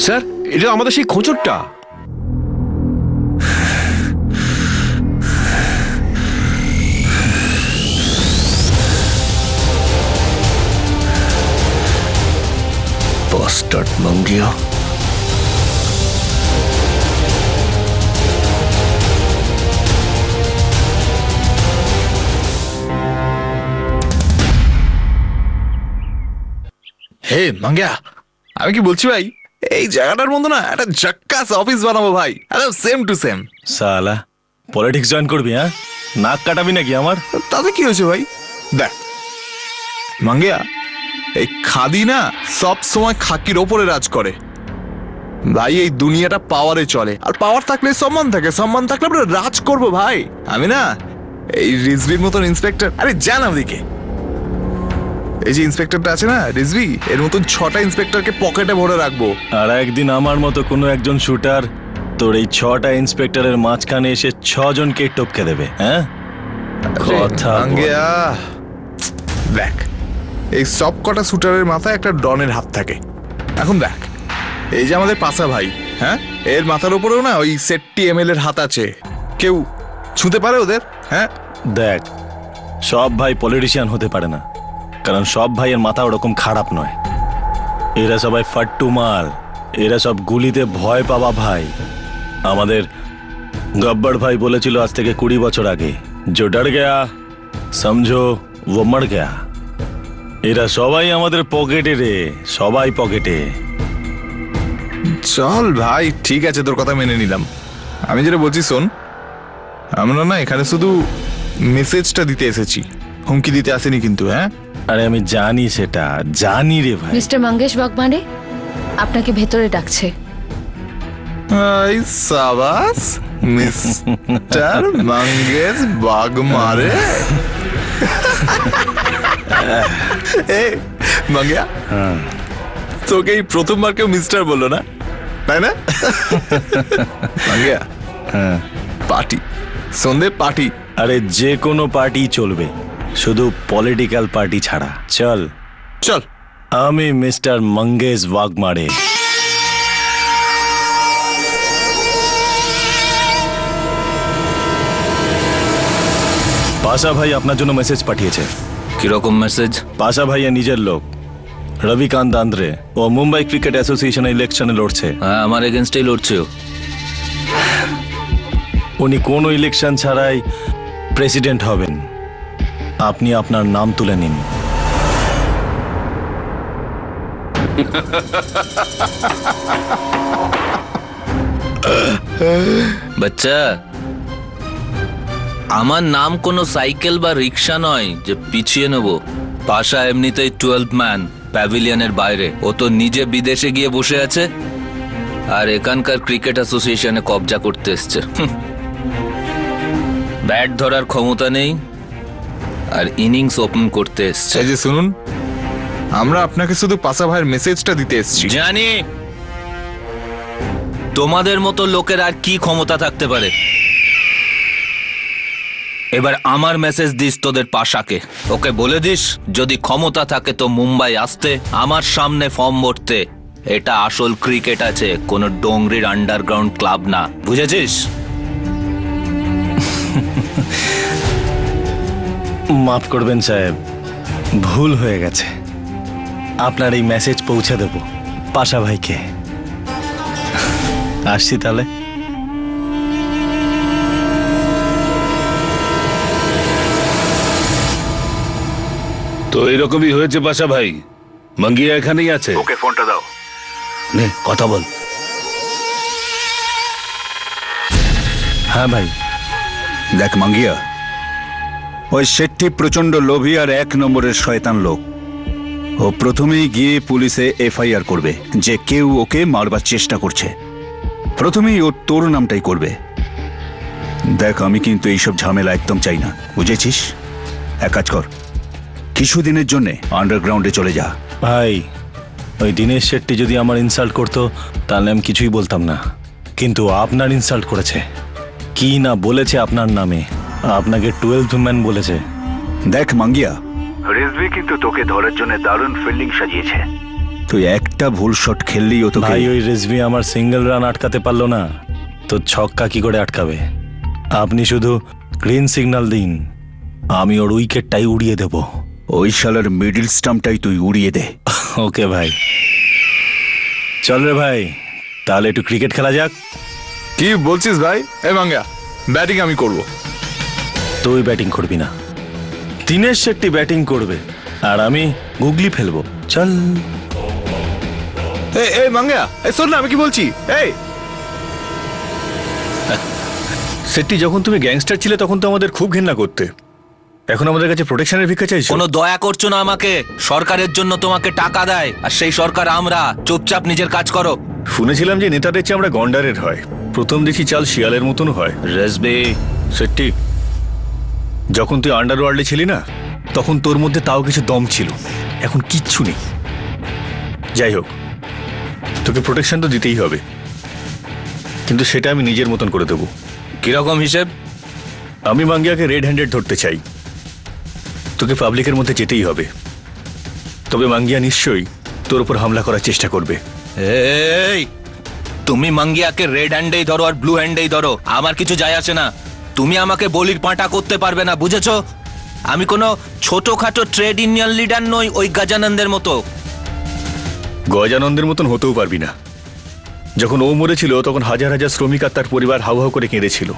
Sir, এটা আমাদের সেই খোঁচরটা। Bastard Mangia. হে মাঙ্গিয়া, আমি কি বলছি ভাই, এই জায়গাটার মতো না একটা জাক্কাস অফিস বানাবো ভাই, একদম সেম টু সেম। সালা পলিটিক্স জয়েন করবি? হ্যাঁ, নাক কাটাবি নাকি আমার? তাতে কি হয়েছে ভাই? দেখ মাঙ্গিয়া, এই খাদি না সব সময় খাকির ওপরে রাজ করে ভাই। এই দুনিয়াটা পাওয়ারে চলে, আর পাওয়ার থাকলে সম্মান থাকে, সম্মান থাকলে আমরা রাজ করবো ভাই। আমি না এই রিজভির মতন ইন্সপেক্টর, আরে জান ওদিকে, এই যে ইন্সপেক্টরটা আছে না রিজভি, এর মতন 6টা ইন্সপেক্টরকে পকেটে ভরে রাখবো। আর একদিন আমার মতো কোনো একজন শুটার তোর এই 6টা ইন্সপেক্টরের মাঝখানে এসে 6 জনকে টপকে দেবে। হ্যাঁ, কথা মাঙ্গিয়া দেখ, এই সব কটা শুটারের মাথায় একটা ডনের হাত থাকে। এখন দেখ, এই যে আমাদের পাশা ভাই, হ্যাঁ, এর মাথার উপরেও না ওই সেটটি এমএল এর হাত আছে। কেউ ছুঁতে পারে ওদের? হ্যাঁ দেখ, সব ভাই পলিটিশিয়ান হতে পারে না, কারণ সব ভাইয়ের মাথা ওরকম খারাপ নয়। এরা সবাই ফাট্টু মাল, এরা সব গুলিতে ভয় পাওয়া ভাই। আমাদের গব্বর ভাই বলেছিল আজ থেকে 20 বছর আগে, जो डर गया समझो वो मर गया। এরা সবাই আমাদের পকেটে রে, সবাই পকেটে। চল ভাই, ঠিক আছে, তোর কথা মেনে নিলাম। আমি যেটা বলছি শোন, আমরা না এখানে শুধু মেসেজটা দিতে এসেছি, হুমকি দিতে আসেনি কিন্তু। হ্যাঁ, আরে আমি জানি, সেটা জানি রে ভাই। মিস্টার মঙ্গেশ বাগমারে আপনাকে ভেতরে ডাকছে। এই সাবাস মিস্টার মঙ্গেশ বাগমারে। এ মাঙ্গিয়া, তোকে এই প্রথমবার কেউ মিস্টার বললো না, তাই না? মাঙ্গিয়া, পার্টি সন্ধে পার্টি। আরে যে কোনো পার্টি চলবে, শুধু পলিটিক্যাল পার্টি ছাড়া। চল চল। আমি মিস্টার মঙ্গেশ বাগমারে। পাশা ভাই আপনার জন্য মেসেজ পাঠিয়েছে। কিরকম মেসেজ? পাশা ভাইয়া নিজের লোক রবিকান্ত আন্দ্রে, ও মুম্বাই ক্রিকেট অ্যাসোসিয়েশনের ইলেকশনে লড়ছে। হ্যাঁ, আমার এগেনস্টেই লড়ছে। উনি কোনো ইলেকশন ছাড়াই প্রেসিডেন্ট হবেন। আপনি আপনার নাম তুলে নিন। বাচ্চা, আমার নাম কোনো সাইকেল বা রিক্সা নয় যে পিছিয়ে নেব। পাশা এমনিতেই 12 ম্যান প্যাভিলিয়নের বাইরে, ও তো নিজে বিদেশে গিয়ে বসে আছে, আর এখানকার ক্রিকেট অ্যাসোসিয়েশনে কবজা করতে এসছে। ব্যাট ধরার ক্ষমতা নেই, আর ইনিংস ওপেন করতে এসছে। এই যে শুনুন, আমরা আপনাকে শুধু পাশা ভাইয়ের মেসেজটা দিতে এসেছি। জানি তোমাদের মতো লোকের আর কি ক্ষমতা থাকতে পারে। এবার আমার মেসেজ দিস তোদের পাশাকে, ওকে বলে দিস যদি ক্ষমতা থাকে তো মুম্বাই আসতে, আমার সামনে ফর্ম ভরতে। এটা আসল ক্রিকেট আছে, কোনো ডোংরির আন্ডারগ্রাউন্ড ক্লাব না, বুঝেছিস? মাফ করবেন সাহেব, ভুল হয়ে গেছে। আপনার এই মেসেজ পৌঁছে দেব পাশা ভাইকে। আসছি তাহলে। তো এরকমই হয়েছে পাশা ভাই, মঙ্গিয়া এখানেই আছে। ওকে ফোনটা দাও। নে কথা বল। হ্যাঁ ভাই। দেখ মঙ্গিয়া, ওই শেট্টি প্রচন্ড লোভী আর 1 নম্বরের শয়তান লোক। ও প্রথমেই গিয়ে পুলিশে এফআইআর করবে যে কেউ ওকে মারবার চেষ্টা করছে। প্রথমেই ও তোর নামটাই করবে। দেখ, আমি কিন্তু এইসব ঝামেলা একদম চাই না, বুঝেছিস? এক কাজ কর, কিছুদিনের জন্য আন্ডারগ্রাউন্ডে চলে যা। ভাই, ওই দীনেশ শেট্টি যদি আমার ইনসাল্ট করতো তাহলে আমি কিছুই বলতাম না, কিন্তু আপনার ইনসাল্ট করেছে। কি না বলেছে আপনার নামে, আপনাকে 12th ম্যান বলেছে। দেখ মাঙ্গিয়া, রিজভি কিন্তু তোকে ধরার জন্য দারুণ ফিল্ডিং সাজিয়েছে। তুই একটা ভুল শট খেললি ও তোকে ভাই ওই রেজভি আমার সিঙ্গেল রান আটকাতে পারলো না, তো ছক্কা কি করে আটকাবে? আপনি শুধু গ্রিন সিগন্যাল দিন, আমি ওর উইকেটটাই উড়িয়ে দেব। ওই শালার মিডল স্টাম্পটাই তুই উড়িয়ে দে। ওকে ভাই, চল রে ভাই, তাহলে একটু ক্রিকেট খেলা যাক। কি বলছিস ভাই? এ মাঙ্গিয়া, ব্যাটিং আমি করব। তুই ব্যাটিং করবি না, দিনেশ শেট্টি ব্যাটিং করবে আর আমি গুগলি ফেলবো। চল। এই মাঙ্গিয়া, এই শোন না আমি কি বলছি। এই শেট্টি, যখন তুমি গ্যাংস্টার ছিলে তখন তো আমাদের খুব ঘৃণা করতে, এখন আমাদের কাছে প্রোটেকশনের ভিক্ষা চাইছো? কোনো দয়া করছো না আমাকে? সরকারের জন্য তোমাকে টাকা দেয় আর সেই সরকার আমরা। চুপচাপ নিজের কাজ করো। শুনেছিলাম যে নেতাদের চেয়ে আমরা গন্ডারের হয়, প্রথম দেখি চাল শিয়ালের মতন হয়। রেজবি, শেট্টি, যখন তুই আন্ডারওয়ার্ল্ডে ছিলি না তখন তোর মধ্যে তাও কিছু দম ছিল, এখন কিচ্ছু নেই। যাই হোক, তোকে প্রোটেকশন তো দিতেই হবে, কিন্তু সেটা আমি নিজের মতন করে দেবো। কিরকম হিসেব? আমি মাঙ্গিয়াকে রেড হ্যান্ডেড ধরতে চাই, তোকে পাবলিকের মধ্যে যেতেই হবে। তবে মাঙ্গিয়া নিশ্চয়ই তোর উপর হামলা করার চেষ্টা করবে। এই, তুমি মাঙ্গিয়াকে রেড হ্যান্ডেই ধরো আর ব্লু হ্যান্ডেই ধরো, আমার কিছু যায় আসে না। তুমি আমাকে বলির পাঁটা করতে পারবে না, বুঝেছো? আমি কোনো ছোটখাটো ট্রেড ইউনিয়ন লিডার নই ওই গজানন্দের মতো। গজানন্দের মতন হতেও পারবি না। যখন ও মরেছিল তখন হাজার হাজার শ্রমিক আর তার পরিবার হাউ হাউ করে কেঁদেছিল।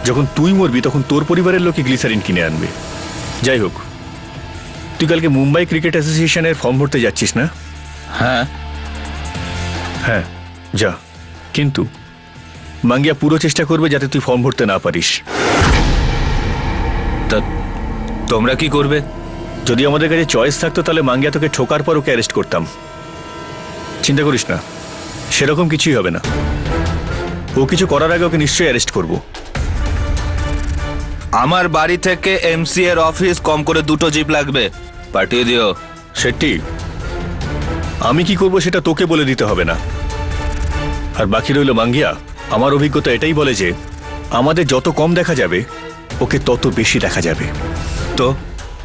যখন তুই মরবি তখন তোর পরিবারের লোকে গ্লিসারিন কিনে আনবে। যাই হোক, তুই কালকে মুম্বাই ক্রিকেট অ্যাসোসিয়েশনের ফর্ম ভরতে যাচ্ছিস না? হ্যাঁ হ্যাঁ, যা, কিন্তু মাঙ্গিয়া পুরো চেষ্টা করবে যাতে তুই ফর্ম ভরতে না পারিস। তা তোমরা কি করবে? যদি আমাদের কাছে চয়েস থাকতো তাহলে মাঙ্গিয়া তোকে ঠোকার পর ওকে অ্যারেস্ট করতাম। চিন্তা করিস না, সেরকম কিছুই হবে না। ও কিছু করার আগে ওকে নিশ্চয়ই অ্যারেস্ট করব। আমার বাড়ি থেকে এমসি এর অফিস কম করে 2টো জিপ লাগবে, পাঠিয়ে দিও। শেট্টি, আমি কি করব সেটা তোকে বলে দিতে হবে না। আর বাকি রইল মাঙ্গিয়া, আমার অভিজ্ঞতা এটাই বলে যে আমাদের যত কম দেখা যাবে ওকে তত বেশি দেখা যাবে। তো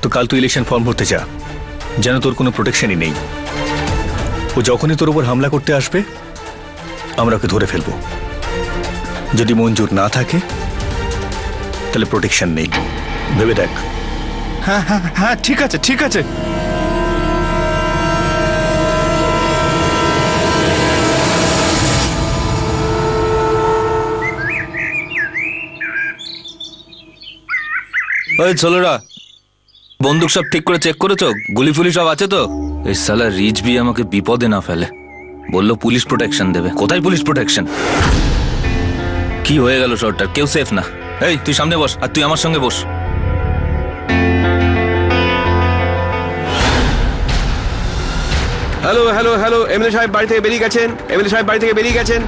তো কাল তুই ইলেকশন ফর্ম ভরতে যা, যেন তোর কোনো প্রোটেকশনই নেই। ও যখনই তোর উপর হামলা করতে আসবে আমরা ওকে ধরে ফেলবো। যদি মঞ্জুর না থাকে তাহলে প্রোটেকশন নেই, ভেবে দেখ। হ্যাঁ হ্যাঁ হ্যাঁ, ঠিক আছে ঠিক আছে। ওই ছেলেরা, বন্দুক সব ঠিক করে চেক করেছো? গুলি ফুলি সব আছে তো? এই সালা রিজভি আমাকে বিপদে না ফেলে। বললো পুলিশ প্রোটেকশন দেবে, কোথায় পুলিশ প্রোটেকশন? কি হয়ে গেল শহরটার? কেউ সেফ না। এই তুই সামনে বস আর তুই আমার সঙ্গে বস। হ্যালো হ্যালো হ্যালো, এমএলএ সাহেব বাড়ি থেকে বেরিয়ে গেছেন। এমএলএ সাহেব বাড়ি থেকে বেরিয়ে গেছেন।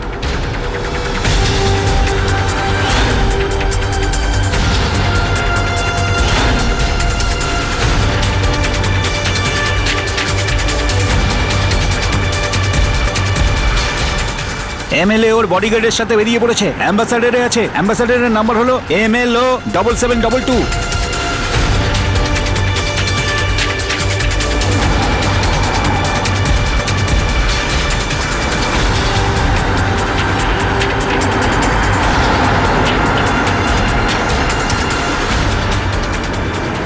এমএলএ ওর বডিগার্ডের সাথে বেরিয়ে পড়েছে, অ্যাম্বাসাডারে আছে। অ্যাম্বাসাডারের নাম্বার হলো MLO 7722।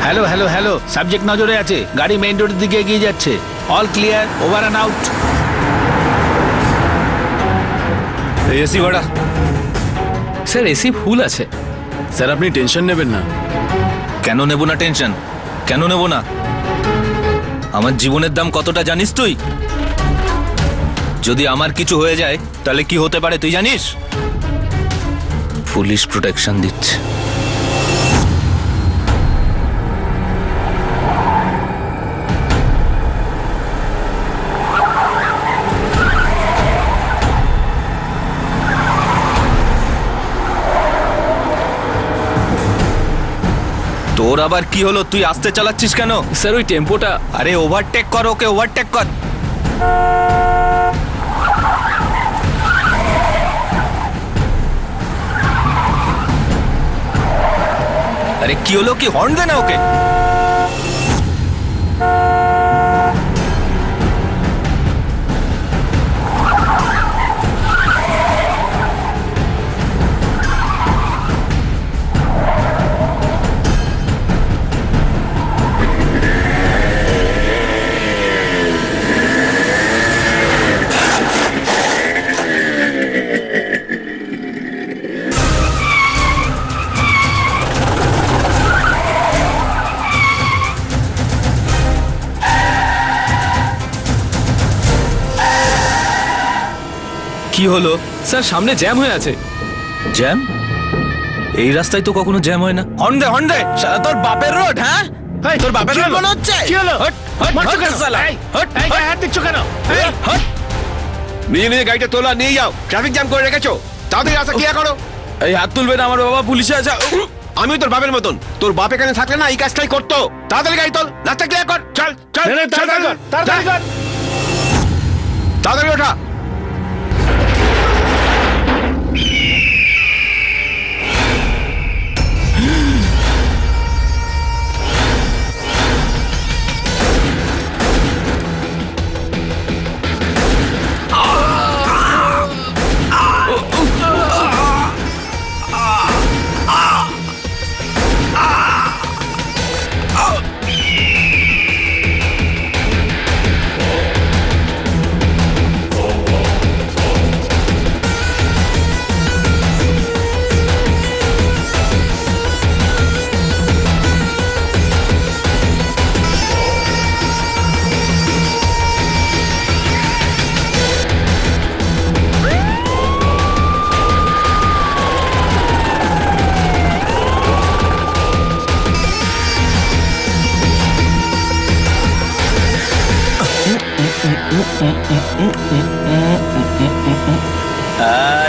Hello hello hello, subject নজরে আছে, গাড়ি মেইন রোডের দিকে এগিয়ে যাচ্ছে। All clear, over and out. AC ভাড়া স্যার, এসি ফুল আছে। স্যার আপনি টেনশন নেবেন না। কেন নেব না টেনশন? কেন নেব না? আমার জীবনের দাম কতটা জানিস তুই? যদি আমার কিছু হয়ে যায় তাহলে কি হতে পারে তুই জানিস? পুলিশ প্রোটেকশন দিচ্ছে। তোর আবার কি হলো? তুই আসতে চালাচ্ছিস কেন? স্যার ওই টেম্পোটা। আরে ওভারটেক কর ওকে, ওভারটেক কর। আরে কি হলো? কি হর্ন দে না ওকে। কি হলো স্যার সামনে জ্যাম হয়ে আছে। জ্যাম? এই রাস্তায় তো কখনো জ্যাম হয় না। হর্ন দে শালা তোর বাপের রোড। হ্যাঁ তোর বাপের রোড মনে হচ্ছে। কি হলো? মারছো কেন? শালা এই, এই, গায়ে হাত দিচ্ছ কেন? এই, নিজে নিজে গাড়িটা তোলা নিয়ে যাও, ট্রাফিক জ্যাম করে রেখেছো, তাড়াতাড়ি রাস্তা ক্লিয়ার করো। এই হাত তুলবে না, আমার বাবা পুলিশে আছে। আমি তোর বাপের মতন, তোর বাপ এখানে থাকলে না এই কাজটাই করতো। তাড়াতাড়ি গাড়ি তোল, রাস্তা ক্লিয়ার কর। চল চল নে, তাড়াতাড়ি কর, তাড়াতাড়ি কর। তাড়াতাড়ি ওঠা।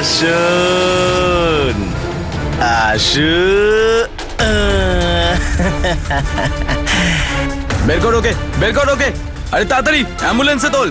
আসুন আসুন। বের কর ওকে, বের কর ওকে। আরে তাড়াতাড়ি অ্যাম্বুলেন্সে তোল।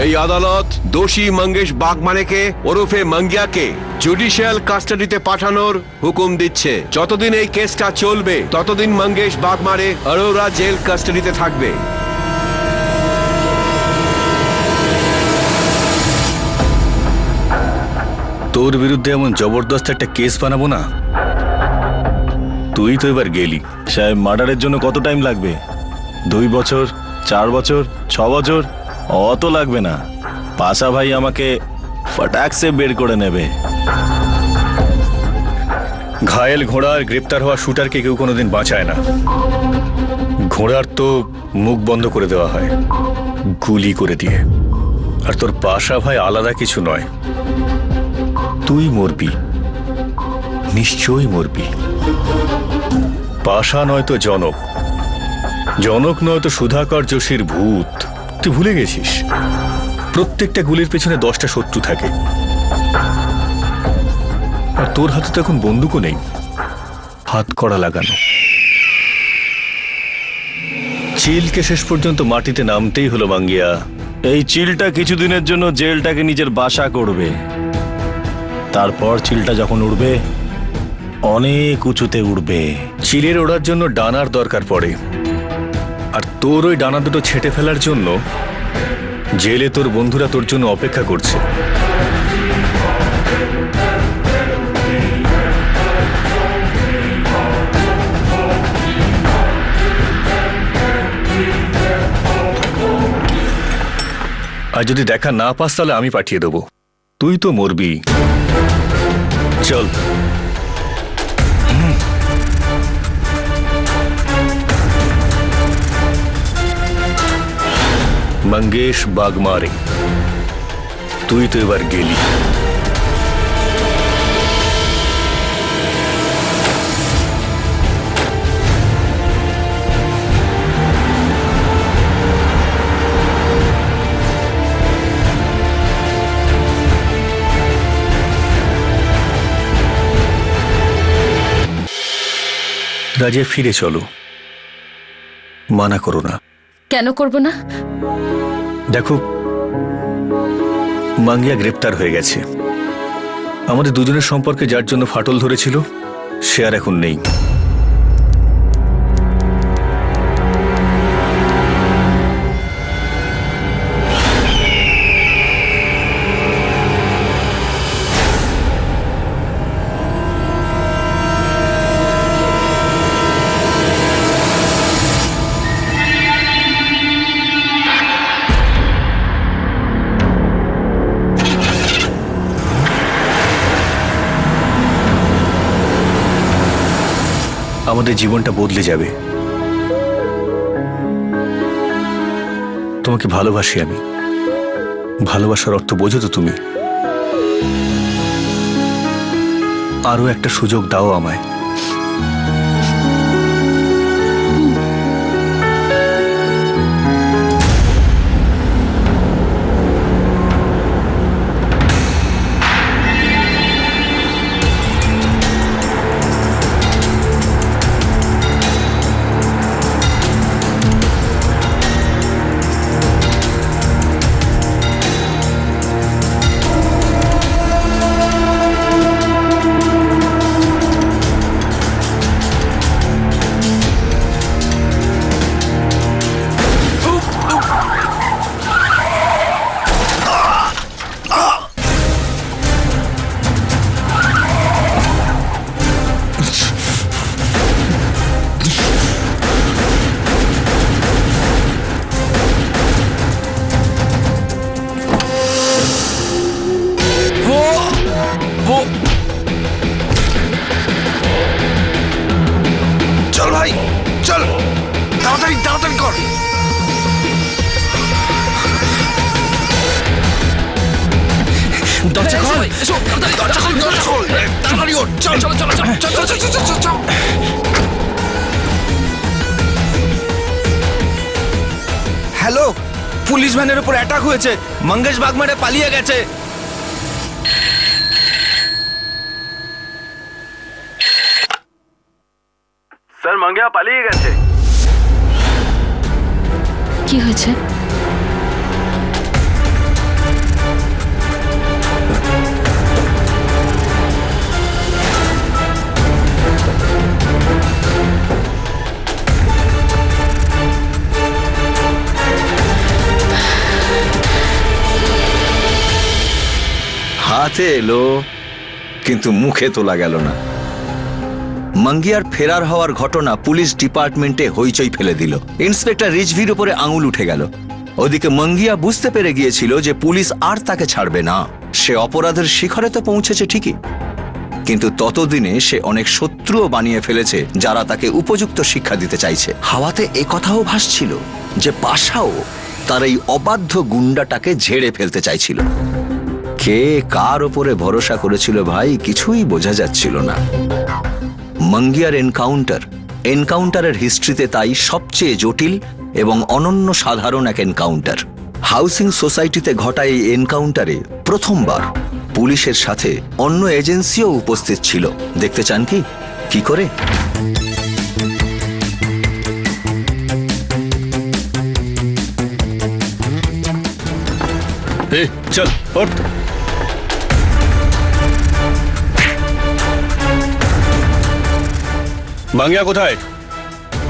এই আদালত দোষী মঙ্গেশ বাগমারেকে ওরফে মাঙ্গিয়াকে জুডিশিয়াল কাস্টাডিতে পাঠানোর হুকুম দিচ্ছে। যতদিন এই কেসটা চলবে ততদিন মঙ্গেশ বাগমারে অরোরা জেল কাস্টাডিতে থাকবে। তোর বিরুদ্ধে এমন জবরদস্ত একটা কেস বানাবো না। তুই তো এবার গেলি। সাহেব, মার্ডারের জন্য কত টাইম লাগবে? 2 বছর, 4 বছর, 6 বছর? অত লাগবে না। পাশা ভাই আমাকে ফটাক সে বের করে নেবে। ঘায়েল ঘোড়ার গ্রেপ্তার হওয়া শুটারকে কেউ কোনোদিন বাঁচায় না। ঘোড়ার তো মুখ বন্ধ করে দেওয়া হয় গুলি করে দিয়ে। আর তোর পাশা ভাই আলাদা কিছু নয়। তুই মরবি, নিশ্চয়ই মরবি। পাশা নয়তো জনক, জনক নয়তো সুধাকর যোশীর ভূত। তুই ভুলে গেছিস প্রত্যেকটা গুলির পেছনে 10টা শত্রু থাকে। আর তোর হাতে তো এখন বন্দুকও নেই, হাত কড়া লাগানো। চিলকে শেষ পর্যন্ত মাটিতে নামতেই হলো মাঙ্গিয়া। এই চিলটা কিছুদিনের জন্য জেলটাকে নিজের বাসা করবে। তারপর চিলটা যখন উড়বে অনেক উঁচুতে উড়বে। চিলের ওড়ার জন্য ডানার দরকার পড়ে। আর তোর ওই ডানা দুটো ছেঁটে ফেলার জন্য জেলে তোর বন্ধুরা তোর জন্য অপেক্ষা করছে। আর যদি দেখা না পাস তাহলে আমি পাঠিয়ে দেবো। তুই তো মরবি। চল। মঙ্গেশ বাগমারে, তুই তো এবার গেলি। রাজে ফিরে চলো, মানা করো না। কেন করব না? দেখো, মাঙ্গিয়া গ্রেপ্তার হয়ে গেছে। আমাদের দুজনের সম্পর্কে যার জন্য ফাটল ধরেছিল সে আর এখন নেই। আমাদের জীবনটা বদলে যাবে। তোমাকে ভালোবাসি আমি। ভালোবাসার অর্থ বোঝো তো তুমি? আরো একটা সুযোগ দাও আমায়। চল ভাই চল, তাড়াতাড়ি তাড়াতাড়ি কর। দরজা খোল, দরজা খোল, দরজা খোল, তাড়াতাড়ি ওঠ, চল চল চল চল চল চল চল চল চল। হ্যালো, পুলিশ ভ্যানের উপর অ্যাটাক হয়েছে। মঙ্গেশ বাগমারে পালিয়ে গেছে। স্যার, মাঙ্গিয়া পালিয়ে গেছে। কি হয়েছে? হাতে এলো কিন্তু মুখে তোলা গেল না। মাঙ্গিয়ার ফেরার হওয়ার ঘটনা পুলিশ ডিপার্টমেন্টে হইচই ফেলে দিল। ইন্সপেক্টর রিজভির উপরে আঙুল উঠে গেল। ওদিকে মাঙ্গিয়া বুঝতে পেরে গিয়েছিল যে পুলিশ আর তাকে ছাড়বে না। সে অপরাধের শিখরে তো পৌঁছেছে ঠিকই, কিন্তু ততদিনে সে অনেক শত্রুও বানিয়ে ফেলেছে যারা তাকে উপযুক্ত শিক্ষা দিতে চাইছে। হাওয়াতে একথাও ভাসছিল যে পাশাও তার এই অবাধ্য গুন্ডাটাকে ঝেড়ে ফেলতে চাইছিল। কে কার ওপরে ভরসা করেছিল ভাই, কিছুই বোঝা যাচ্ছিল না। মাঙ্গিয়ার এনকাউন্টারের হিস্ট্রিতে তাই সবচেয়ে জটিল এবং অনন্য সাধারণ এক এনকাউন্টার। হাউসিং সোসাইটিতে ঘটা এই এনকাউন্টারে প্রথমবার পুলিশের সাথে অন্য এজেন্সিও উপস্থিত ছিল। দেখতে চান কি করে? চল ওঠ। মাঙ্গিয়া কোথায়?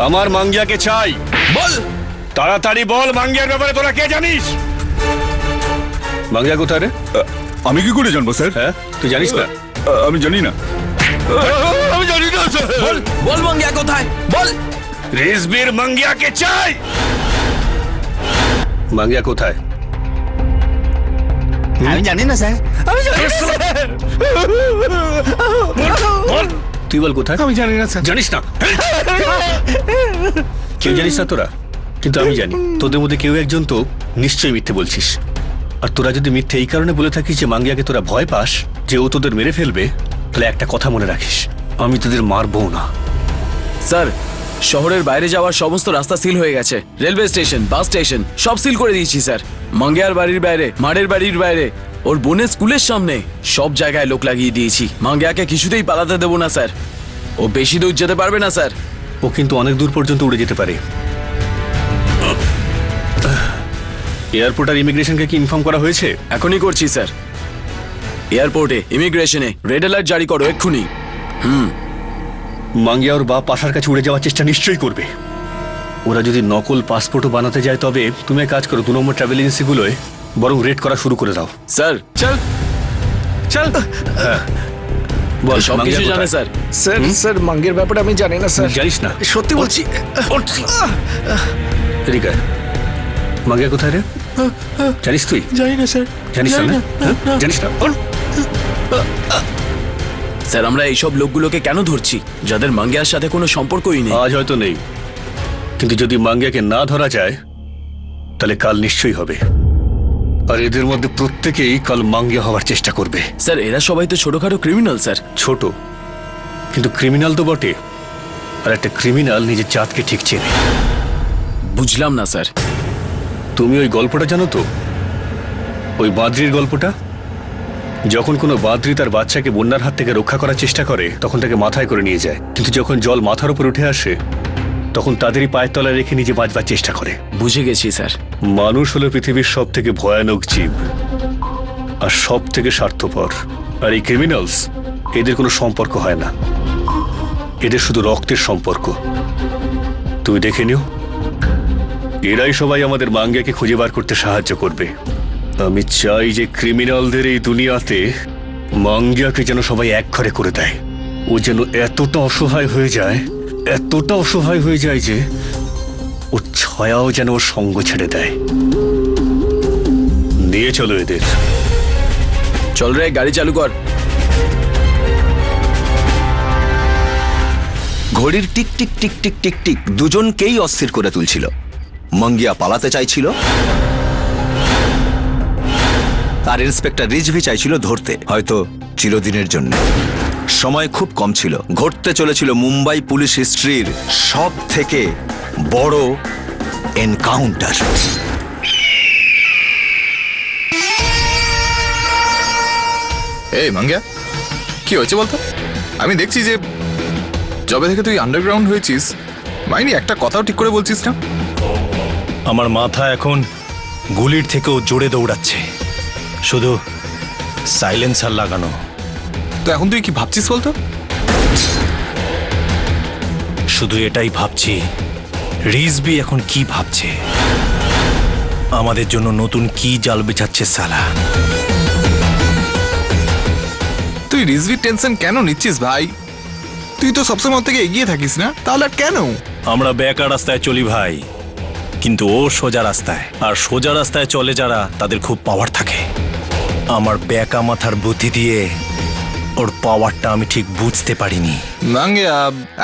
আমার মাঙ্গিয়াকে চাই। বল, তাড়াতাড়ি বল, মাঙ্গিয়ার ব্যাপারে তোরা কে জানিস? মাঙ্গিয়া কোথায় রে? আমি কি করে জানবো স্যার? হ্যাঁ, তুই জানিস না? আমি জানি না। আমি জানি না স্যার। বল, বল মাঙ্গিয়া কোথায়? বল। রিজভির মাঙ্গিয়াকে চাই। মাঙ্গিয়া কোথায়? আমি জানি না স্যার। আমি জানি না স্যার। বল, তুই বল কোথায়? আমি জানি না স্যার। জানিস না? কেউ জানিস না তোরা, কিন্তু আমি জানি। তোদের মধ্যে কেউ একজন তো নিশ্চয়ই মিথ্যে বলছিস। আর তোরা যদি মিথ্যে এই কারণে বলে থাকিস যে মাঙ্গিয়াকে তোরা ভয় পাস যে ও তোদের মেরে ফেলবে, তাহলে একটা কথা মনে রাখিস, আমি তোদের মারবো না। স্যার, শহরের বাইরে যাওয়ার সমস্ত রাস্তা সিল হয়ে গেছে। রেলওয়ে স্টেশন, বাস স্টেশন সব সিল করে দিয়েছি স্যার। মাঙ্গিয়ার বাড়ির বাইরে, মারের বাড়ির বাইরে, ওর বোনের স্কুলের সামনে সব জায়গায় লোক লাগিয়ে দিয়েছি। মাঙ্গিয়াকে কিছুতেই পালাতে দেবো না স্যার। ও বেশি দূর যেতে পারবে না স্যার। ও কিন্তু অনেক দূর পর্যন্ত উড়ে যেতে পারে। এয়ারপোর্ট আর ইমিগ্রেশনকে কি ইনফর্ম করা হয়েছে? এখনই করছি স্যার। এয়ারপোর্টে, ইমিগ্রেশনে রেড অ্যালার্ট জারি করো এক্ষুনি। মাঙ্গিয়া ওর বাপ পাশার কাছে উড়ে যাওয়ার চেষ্টা নিশ্চয়ই করবে। ওরা যদি নকল পাসপোর্টও বানাতে যায়, তবে তুমি এক কাজ করো, 2 নম্বর ট্রাভেল এজেন্সিগুলোয় বরং রেড করা শুরু করে দাও। স্যার চল চল। বল, সব কিছু জানে স্যার। স্যার স্যার মাঙ্গের ব্যাপারে আমি জানি না স্যার। জানিস না? সত্যি বলছি। এদিকে আয়। মাঙ্গিয়া কোথায় রে? জানিস তুই? জানি না স্যার। জানিস না? জানিস না? স্যার আমরা এইসব লোকগুলোকে কেন ধরছি যাদের মাঙ্গিয়ার সাথে কোনো সম্পর্কই নেই? আজ হয়তো নেই, কিন্তু যদি মাঙ্গিয়াকে না ধরা যায় তাহলে কাল নিশ্চয়ই হবে। আর এদের মধ্যে প্রত্যেকেই কাল মাঙ্গিয়া হওয়ার চেষ্টা করবে। স্যার এরা সবাই তো ছোটখাটো ক্রিমিনাল স্যার। ছোট, কিন্তু ক্রিমিনাল তো বটে। আর একটা ক্রিমিনাল নিজের জাতকে ঠিক চেনে। বুঝলাম না স্যার। তুমি ওই গল্পটা জানো তো, ওই বাদ্রির গল্পটা? যখন কোনো বাদ্রি তার বাচ্চাকে বন্যার হাত থেকে রক্ষা করার চেষ্টা করে তখন তাকে মাথায় করে নিয়ে যায়, কিন্তু যখন জল মাথার উপর উঠে আসে তখন তাদেরই পায়ের তলায় রেখে নিজে বাঁচবার চেষ্টা করে। বুঝে গেছি স্যার। মানুষ হলো পৃথিবীর সব থেকে ভয়ানক জীব আর সব থেকে স্বার্থপর। আর এই ক্রিমিনালস, এদের কোনো সম্পর্ক হয় না, এদের শুধু রক্তের সম্পর্ক। তুমি দেখে নিও, এরাই সবাই আমাদের মাঙ্গিয়াকে খুঁজে বার করতে সাহায্য করবে। আমি চাই যে ক্রিমিনালদের এই দুনিয়াতে মাঙ্গিয়াকে যেন সবাই এক ঘরে করে দেয়। ও যেন এতটা অসহায় হয়ে যায়, এতটা অসহায় হয়ে যায় যে ওর ছায়াও যেন ওর সঙ্গ ছেড়ে দেয়। নিয়ে চলো এদের। চল রে, গাড়ি চালু কর। ঘড়ির tick tick tick tick tick tick দুজনকেই অস্থির করে তুলছিল। মাঙ্গিয়া পালাতে চাইছিল আর ইন্সপেক্টর রিজভি চাইছিল ধরতে, হয়তো চিরদিনের জন্য। সময় খুব কম ছিল। ঘটতে চলেছিল মুম্বাই পুলিশ হিস্ট্রির সব থেকে বড় এনকাউন্টার। এই মাঙ্গিয়া, কি হয়েছে বলতো? আমি দেখছি যে যবে থেকে তুই আন্ডারগ্রাউন্ড হয়েছিস, মাইনি একটা কথাও ঠিক করে বলছিস না। আমার মাথা এখন গুলির থেকেও জোরে দৌড়াচ্ছে, শুধু সাইলেন্সার লাগানো। তো এখন তুই কি ভাবছিস বলতো? শুধু এটাই ভাবছি, রিজভি এখন কি ভাবছে, আমাদের জন্য নতুন কি জাল বিছাচ্ছে সালা। তুই রিজভির টেনশন কেন নিচ্ছিস ভাই? তুই তো সবসময় থেকে এগিয়ে থাকিস না, তাহলে কেন? আমরা বেকা রাস্তায় চলি ভাই, কিন্তু ও সোজা রাস্তায়। আর সোজা রাস্তায় চলে যারা, তাদের খুব পাওয়ার থাকে। আমার বেকা মাথার বুদ্ধি দিয়ে ওর পাওয়ারটা আমি ঠিক বুঝতে পারিনি। মাঙ্গিয়া,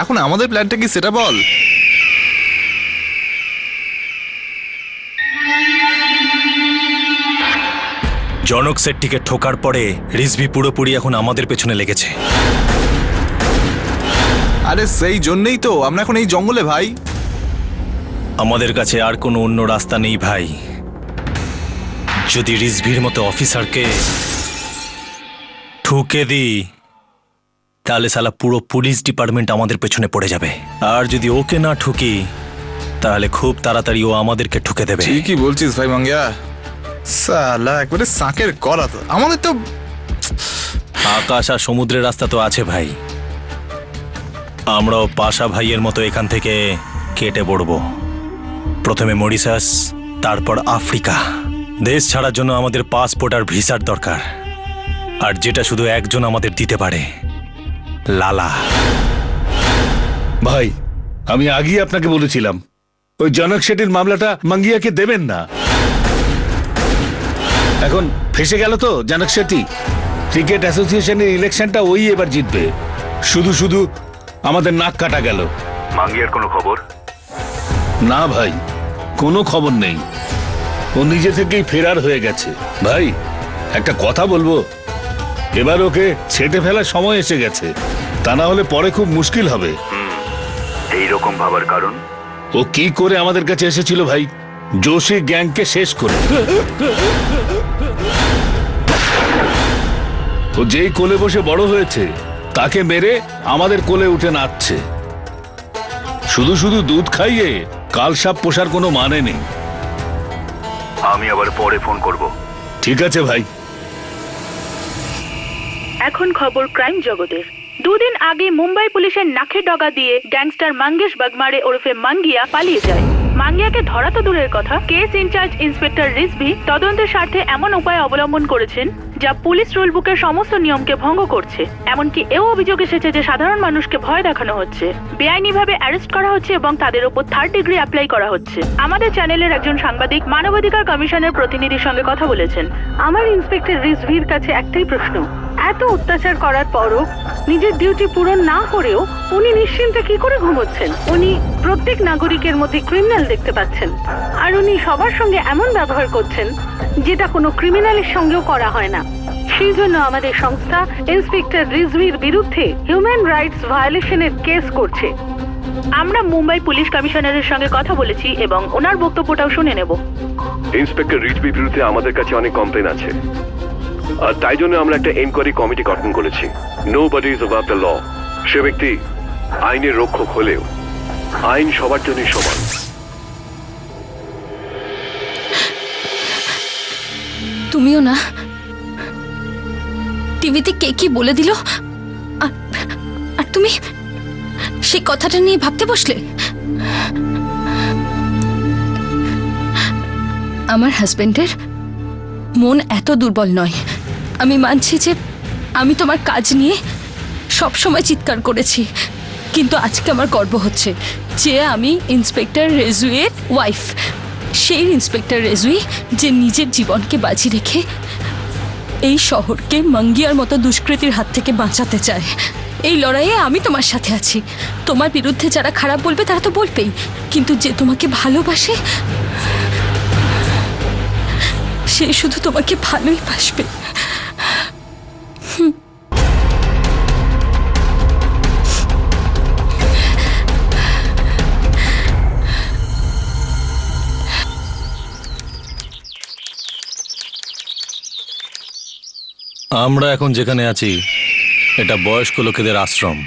এখন আমাদের প্ল্যানটা কি সেটা বল। জনক সেটটিকে ঠোকার পরে রিজভি পুরোপুরি এখন আমাদের পেছনে লেগেছে। আরে সেই জন্যই তো আমরা এখন এই জঙ্গলে ভাই। আমাদের কাছে আর কোনো অন্য রাস্তা নেই ভাই। যদি রিজভির মতো অফিসারকে ঠুকে দিই, তাহলে সালা পুরো পুলিশ ডিপার্টমেন্ট আমাদের পেছনে পড়ে যাবে। আর যদি ওকে না ঠুকি, তাহলে খুব তাড়াতাড়ি ও আমাদেরকে ঠুকে দেবে। ঠিকই বলছিস ভাই মাঙ্গিয়া, সালা একবারে সাকের করা। তো আমাদের তো আকাশ আর সমুদ্রের রাস্তা তো আছে ভাই। আমরাও পাশা ভাইয়ের মতো এখান থেকে কেটে পড়ব। প্রথমে মরিশাস, তারপর আফ্রিকা। দেশ ছাড়ার জন্য আমাদের পাসপোর্ট আর ভিসার দরকার, আর যেটা শুধু একজন আমাদের দিতে পারে, লালা। ভাই, আমি আগেই আপনাকে বলেছিলাম ওই জনক শেঠির মামলাটা মাঙ্গিয়াকে দেবেন না। এখন ফেসে গেল তো জনক শেঠি। ক্রিকেট অ্যাসোসিয়েশনের ইলেকশনটা ওই এবার জিতবে। শুধু শুধু আমাদের নাক কাটা গেল। মাঙ্গিয়ার কোনো খবর? না ভাই, কোনো খবর নেই। ও নিজে থেকেই ফেরার হয়ে গেছে। ভাই, একটা কথা বলবো, এবার ওকে ছেটে ফেলার সময় এসে গেছে, তা না হলে পরে খুব মুশকিল হবে। এইরকম ভাবার কারণ? ও কি করে আমাদের কাছে এসেছিল ভাই, জোশী গ্যাংকে শেষ করে। ও যেই কোলে বসে বড় হয়েছে, তাকে মেরে আমাদের কোলে উঠে নাচছে। শুধু শুধু দুধ খাইয়ে কালসাপ পোষার কোনো মানে নেই। আমি আবার পরে ফোন করব। ঠিক আছে ভাই। এখন খবর ক্রাইম জগতের। দুদিন আগে মুম্বাই পুলিশের নাকের ডগা দিয়ে গ্যাংস্টার মঙ্গেশ বাগমারে ওরফে মাঙ্গিয়া পালিয়ে যায়। মাঙ্গিয়াকে ধরা তো দূরের কথা, কেস ইনচার্জ ইন্সপেক্টর রিজভি তদন্তের স্বার্থে এমন উপায় অবলম্বন করেছেন যা পুলিশ রুল বুকের সমস্ত নিয়মকে ভঙ্গ করছে। এমনকি এও অভিযোগ এসেছে যে সাধারণ মানুষকে ভয় দেখানো হচ্ছে, বেআইনিভাবে অ্যারেস্ট করা হচ্ছে এবং তাদের উপর 3rd ডিগ্রি অ্যাপ্লাই করা হচ্ছে। আমাদের চ্যানেলের একজন সাংবাদিক মানবাধিকার কমিশনের প্রতিনিধির সঙ্গে কথা বলেছেন। আমার ইন্সপেক্টর রিজভির কাছে একটাই প্রশ্ন, এত অত্যাচার করার পরও নিজের ডিউটি পূরণ না করেও উনি নিশ্চিন্তে কি করে ঘুমোচ্ছেন? উনি প্রত্যেক নাগরিকের মধ্যে ক্রিমিনাল দেখতে পাচ্ছেন, আর উনি সবার সঙ্গে এমন ব্যবহার করছেন যেটা কোনো ক্রিমিনালের সঙ্গেও করা হয় না। সেই জন্য আমাদের সংস্থা ইন্সপেক্টর রিজভির বিরুদ্ধে হিউম্যান রাইটস ভায়োলেশনের কেস করছে। আমরা মুম্বাই পুলিশ কমিশনারের সঙ্গে কথা বলেছি এবং ওনার বক্তব্যটাও শুনে নেব। ইন্সপেক্টর রিজভির বিরুদ্ধে আমাদের কাছে অনেক কমপ্লেন আছে, আর তাই জন্য আমরা একটা এনকোয়ারি কমিটি গঠন করেছি। Nobody is above the law. সে ব্যক্তি আইনের রক্ষক হলেও আইন সবার জন্যই সমান। তুমিও না, টিভিতে কে কি বলে দিল আর তুমি সেই কথাটা নিয়ে ভাবতে বসলে। আমার হাজবেন্ডের মন এত দুর্বল নয়। আমি মানছি যে আমি তোমার কাজ নিয়ে সব সময় চিৎকার করেছি, কিন্তু আজকে আমার গর্ব হচ্ছে যে আমি ইন্সপেক্টর রেজুয়ের ওয়াইফ। সেই ইন্সপেক্টর রেজুই যে নিজের জীবনকে বাজি রেখে এই শহরকে মাঙ্গিয়ার মতো দুষ্কৃতির হাত থেকে বাঁচাতে চায়। এই লড়াইয়ে আমি তোমার সাথে আছি। তোমার বিরুদ্ধে যারা খারাপ বলবে তারা তো বলবেই, কিন্তু যে তোমাকে ভালোবাসে সে শুধু তোমাকে ভালোই বাসবে। আমরা এখন যেখানে আছি এটা বয়স্ক লোকেদের আশ্রম।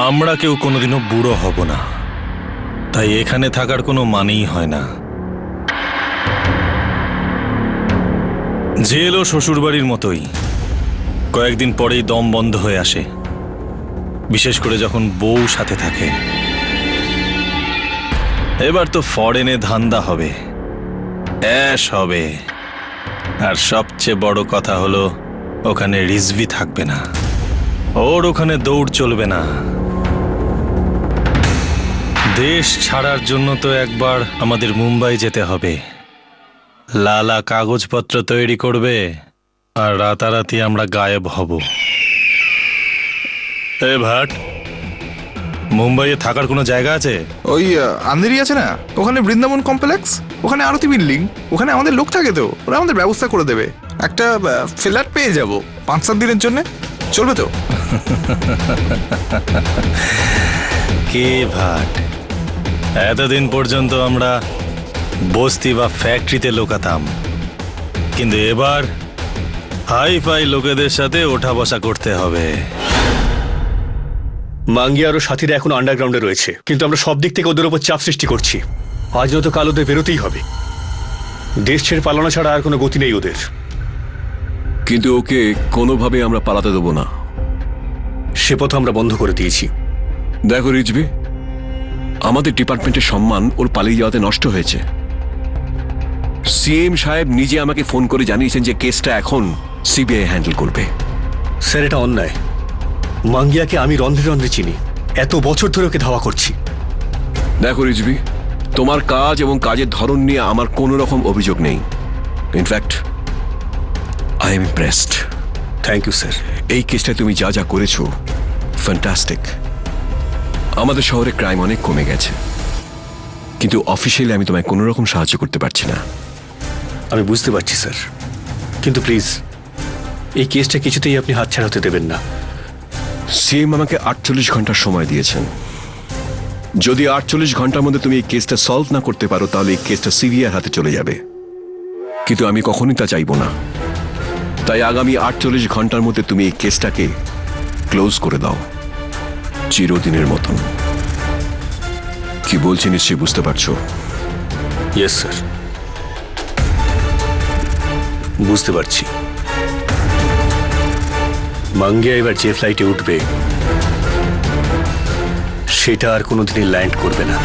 আমরা কেউ কোনোদিনও বুড়ো হব না, তাই এখানে থাকার কোনো মানেই হয় না। জেল ও শ্বশুরবাড়ির মতোই, কয়েকদিন পরেই দম বন্ধ হয়ে আসে, বিশেষ করে যখন বউ সাথে থাকে। এবার তো ফরেনে ধান্দা হবে, অ্যাশ হবে, আর সবচেয়ে বড় কথা হলো ওখানে রিজভি থাকবে না, ওর ওখানে দৌড় চলবে না। দেশ ছাড়ার জন্য তো একবার আমাদের মুম্বাই যেতে হবে। লালা কাগজপত্র তৈরি করবে আর রাতারাতি আমরা গায়েব হব। এ ভাট, মুম্বাইয়ে থাকার কোনো জায়গা আছে? ওই আন্ধেরি আছে না, ওখানে বৃন্দাবন কমপ্লেক্স, ওখানে আরতি বিল্ডিং, ওখানে আমাদের লোক থাকে তো, ওরা আমাদের ব্যবস্থা করে দেবে। একটা ফ্ল্যাট পেয়ে যাব 5-7 দিনের জন্য, চলবে তো? কে ভাট, এতদিন পর্যন্ত আমরা বস্তি বা ফ্যাক্টরিতে লোকাতাম, কিন্তু এবার হাই ফাই লোকেদের সাথে ওঠা বসা করতে হবে। মাঙ্গিয়া আরো সাথীরা এখন আন্ডারগ্রাউন্ডে রয়েছে, কিন্তু আমরা সব দিক থেকে ওদের উপর চাপ সৃষ্টি করছি। আজ নয়তো কাল ওদের বেরোতেই হবে। দেশ ছেড়ে পালানো ছাড়া আর কোনো গতি নেই ওদের। কিন্তু ওকে কোনোভাবে আমরা পালাতে দেবো না, সে পথ আমরা বন্ধ করে দিয়েছি। দেখো রিজভি, আমাদের ডিপার্টমেন্টের সম্মান ওর পালিয়ে যাওয়াতে নষ্ট হয়েছে। সিএম সাহেব নিজে আমাকে ফোন করে জানিয়েছেন যে কেসটা এখন সিবিআই হ্যান্ডেল করবে। স্যার, এটা অন্যায়। মাঙ্গিয়াকে আমি রন্ধ্রে রন্ধ্রে চিনি, এত বছর ধরে ওকে ধাওয়া করছি। দেখো রিজভি, তোমার কাজ এবং কাজের ধরন নিয়ে আমার কোনো রকম অভিযোগ নেই। In fact I am impressed. Thank you sir. এই কেসটা তুমি যা যা করেছো, ফ্যান্টাস্টিক। আমাদের শহরে ক্রাইম অনেক কমে গেছে, কিন্তু অফিসিয়ালি আমি তোমায় কোনো রকম সাহায্য করতে পারছি না। আমি বুঝতে পারছি স্যার, কিন্তু প্লিজ এই কেসটা কিছুতেই আপনি হাতছাড়া হতে দেবেন না। সিএম আমাকে 48 ঘন্টার সময় দিয়েছেন। যদি 48 ঘন্টার মধ্যে তুমি এই কেসটা সলভ না করতে পারো, তাহলে এই কেসটা সিবিআই হাতে চলে যাবে। কিন্তু আমি কখনোই তা চাইবো না। তাই আগামী 48 ঘন্টার মধ্যে তুমি এই কেসটাকে ক্লোজ করে দাও, চিরদিনের মতন। কি বলছি নিশ্চয়ই বুঝতে পারছো? ইয়েস স্যার, বুঝতে পারছি। মাঙ্গিয়া এবার যে ফ্লাইটে উঠবে সেটা আর কোনোদিনই ল্যান্ড করবে না।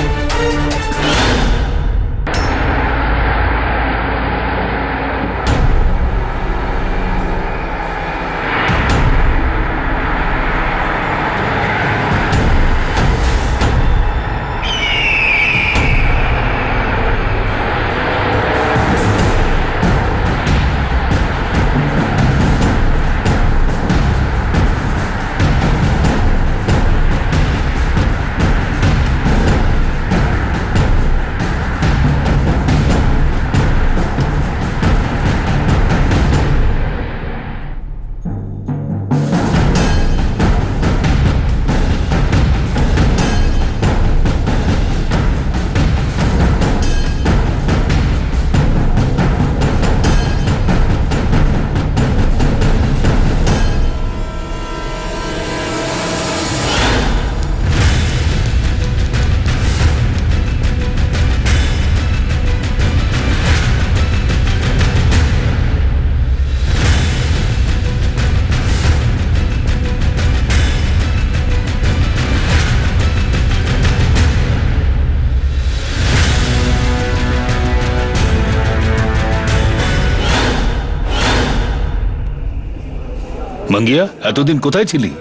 মাঙ্গিয়া, এতদিন কোথায় ছিলি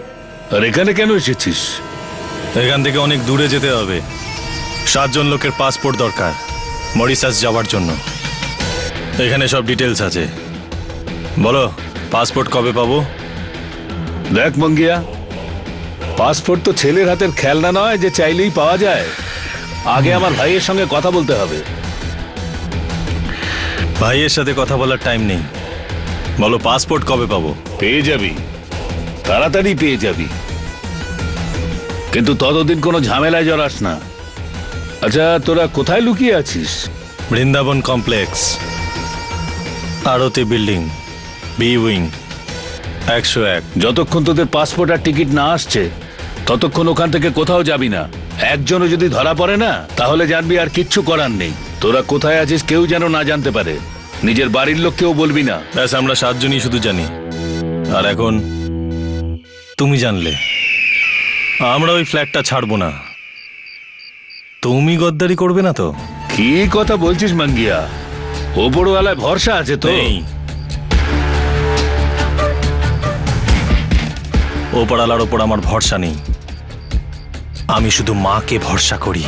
আর এখানে কেন এসেছিস? এখান থেকে অনেক দূরে যেতে হবে। 7 জন লোকের পাসপোর্ট দরকার মরিশাস যাওয়ার জন্য। এখানে সব ডিটেলস আছে। বলো পাসপোর্ট কবে পাবো? দেখ মাঙ্গিয়া, পাসপোর্ট তো ছেলের হাতের খেলনা নয় যে চাইলেই পাওয়া যায়। আগে আমার ভাইয়ের সঙ্গে কথা বলতে হবে। ভাইয়ের সাথে কথা বলার টাইম নেই। বলো পাসপোর্ট কবে পাবো? পেয়ে যাবি, তাড়াতাড়ি পেয়ে যাবি, কিন্তু ততদিন কোনো ঝামেলায় জড়াস না। আচ্ছা, তোরা কোথায় লুকিয়ে আছিস? বৃন্দাবন কমপ্লেক্স, আরতি বিল্ডিং, বি উইং, 101। যতক্ষণ তোদের পাসপোর্ট আর টিকিট না আসছে ততক্ষণ ওখান থেকে কোথাও যাবি না। একজনও যদি ধরা পড়ে না তাহলে জানবি আর কিচ্ছু করার নেই। তোরা কোথায় আছিস কেউ যেন না জানতে পারে। নিজের বাড়ির লোককেও বলবি না। ব্যাস, আমরা 7 জনই শুধু জানি। আর এখন তুমি জানলে। আমরা ওই ফ্ল্যাটটা ছাড়বো না। তুমি গদ্দারি করবে না তো? কি কথা বলছিস মাঙ্গিয়া? ওপরওয়ালায় ভরসা আছে তো? ওপরওয়ালার ওপর আমার ভরসা নেই। আমি শুধু মাকে ভরসা করি।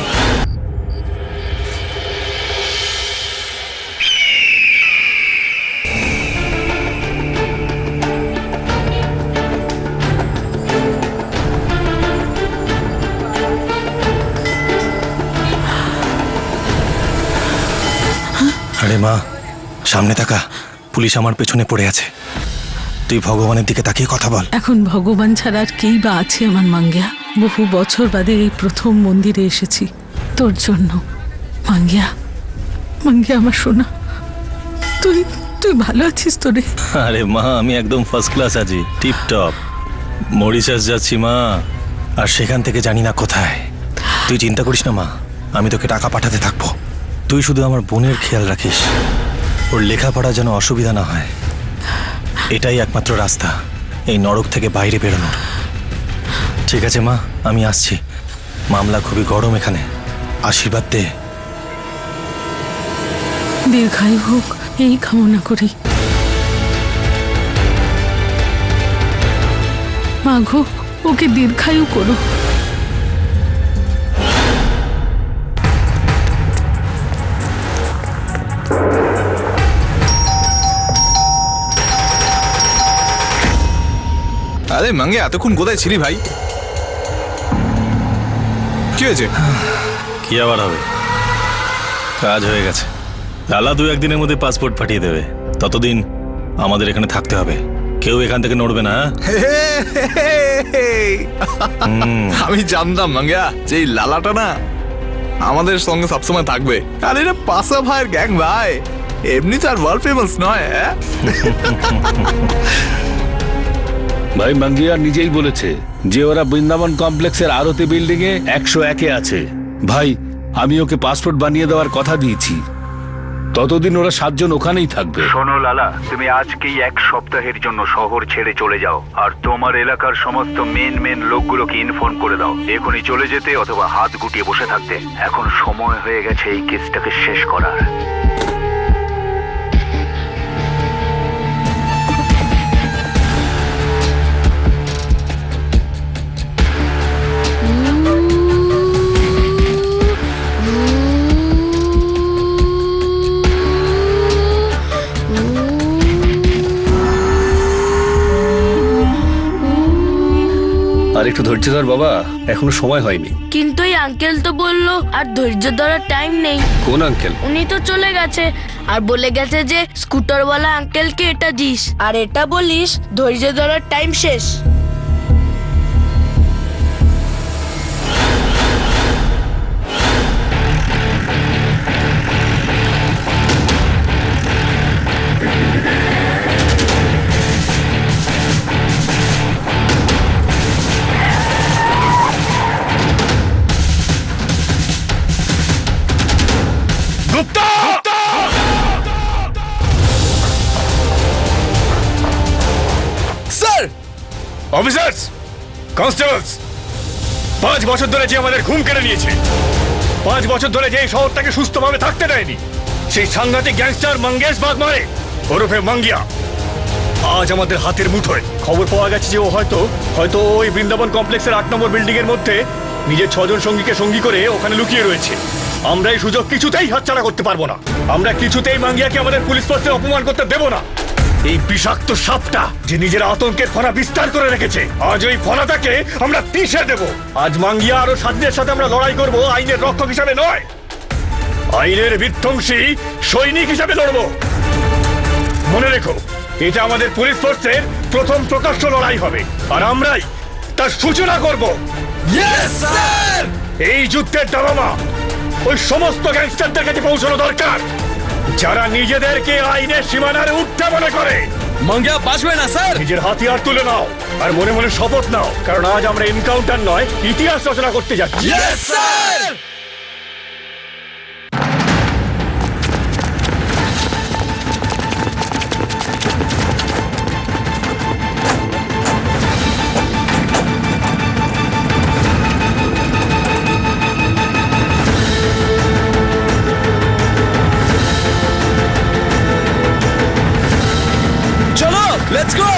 আরে মা, সামনে তাকা, পুলিশ আমার পেছনে পড়ে আছে। তুই ভগবানের দিকে তাকিয়ে কথা বল। এখন ভগবান ছাড়া আর কেই বা আছে আমার মাঙ্গিয়া? বহু বছর বাদে এই প্রথম মন্দিরে এসেছি তোর জন্য। মাঙ্গিয়া, মাঙ্গিয়া আমার সোনা, তুই তুই ভালো আছিস তো রে? আরে মা, আমি একদম ফার্স্ট ক্লাস আছি, টিপ টপ। মরিশাস যাচ্ছি মা, আর সেখান থেকে জানি না কোথায়। তুই চিন্তা করিস না মা, আমি তোকে টাকা পাঠাতে থাকবো। তুই শুধু আমার বোনের খেয়াল রাখিস, ওর লেখাপড়া যেন অসুবিধা না হয়। এটাই একমাত্র রাস্তা এই নরক থেকে বাইরে বেরোনোর। ঠিক আছে মা, আমি আসছি। মামলা খুবই গরম এখানে, আশীর্বাদ দে। দীর্ঘায়ু হোক এই কামনা করি। মাগো, ওকে দীর্ঘায়ু করো। আরে মাঙ্গে, এতক্ষণ কোথায় ছিলি ভাই? কি হয়েছে? কি আবার হবে, কাজ হয়ে গেছে। লালা 2-1 দিনের মধ্যে পাসপোর্ট পাঠিয়ে দেবে। ততদিন আমাদের এখানে থাকতে হবে, কেউ এখান থেকে নড়বে না। আমি জানতাম মাঙ্গা যে এই লালাটা না আমাদের সঙ্গে সবসময় থাকবে। আর এটা পাশা ভাইয়ের গ্যাং ভাই, এমনি তো আর ওয়ার্ল্ড ফেমাস নয়। ভাই মাঙ্গিয়া নিজেই বলেছে যে ওরা বৃন্দাবন কমপ্লেক্সের আরতি বিল্ডিং এ 101-এ আছে। ভাই, আমি ওকে পাসপোর্ট বানিয়ে দেওয়ার কথা দিয়েছি, ততদিন ওরা 7 জন ওখানেই থাকবে। শোনো লালা, তুমি আজকেই 1 সপ্তাহের জন্য শহর ছেড়ে চলে যাও, আর তোমার এলাকার সমস্ত মেন লোকগুলোকে ইনফর্ম করে দাও এখনই চলে যেতে অথবা হাত গুটিয়ে বসে থাকতে। এখন সময় হয়ে গেছে এই কেসটাকে শেষ করার। আর একটু ধৈর্য ধর বাবা, এখনো সময় হয়নি। কিন্তু এই আঙ্কেল তো বললো আর ধৈর্য ধরার টাইম নেই। কোন আঙ্কেল? উনি তো চলে গেছে আর বলে গেছে যে স্কুটারওয়ালা আঙ্কেলকে এটা দিস আর এটা বলিস ধৈর্য ধরার টাইম শেষ। অফিসার্স, কনস্টেবলস, 5 বছর ধরে যে আমাদের ঘুম কেড়ে নিয়েছে, 5 বছর ধরে যে এই শহরটাকে সুস্থভাবে থাকতে দেয়নি, সেই সাংঘাতিক গ্যাংস্টার মঙ্গেশ বাগমারে ওরফে মাঙ্গিয়া আজ আমাদের হাতের মুঠোয়। খবর পাওয়া গেছে যে ও হয়তো ওই বৃন্দাবন কমপ্লেক্সের 8 নম্বর বিল্ডিং এর মধ্যে নিজের 6 জন সঙ্গীকে সঙ্গী করে ওখানে লুকিয়ে রয়েছে। আমরা এই সুযোগ কিছুতেই হাতছাড়া করতে পারবো না। আমরা কিছুতেই মাঙ্গিয়াকে আমাদের পুলিশ ফোর্সে অপমান করতে দেব না। এই বিষাক্ত সাপটা যে নিজের আতঙ্কের ফনা বিস্তার করে রেখেছে, আজ ওই ফনাটাকে আমরা পিষে দেব। আজ মাঙ্গিয়া আরো স্বাধীনের সাথে আমরা লড়াই করব, আইনের রক্ষক হিসাবে নয়, আইনের বিধ্বংসী সৈনিক হিসাবে লড়ব। মনে রেখো, এটা আমাদের পুলিশ ফোর্সের প্রথম প্রকাশ্য লড়াই হবে, আর আমরাই তার সূচনা করব। এই যুদ্ধের দাবামা ওই সমস্ত গ্যাংস্টারদের কাছে পৌঁছানো দরকার যারা নিজেদেরকে আইনের সীমানার ঊর্ধ্বে মনে করে। মাঙ্গিয়া বাঁচবে না স্যার। নিজের হাতিয়ার তুলে নাও আর মনে মনে শপথ নাও, কারণ আজ আমরা এনকাউন্টার নয়, ইতিহাস রচনা করতে যাচ্ছি। Let's go!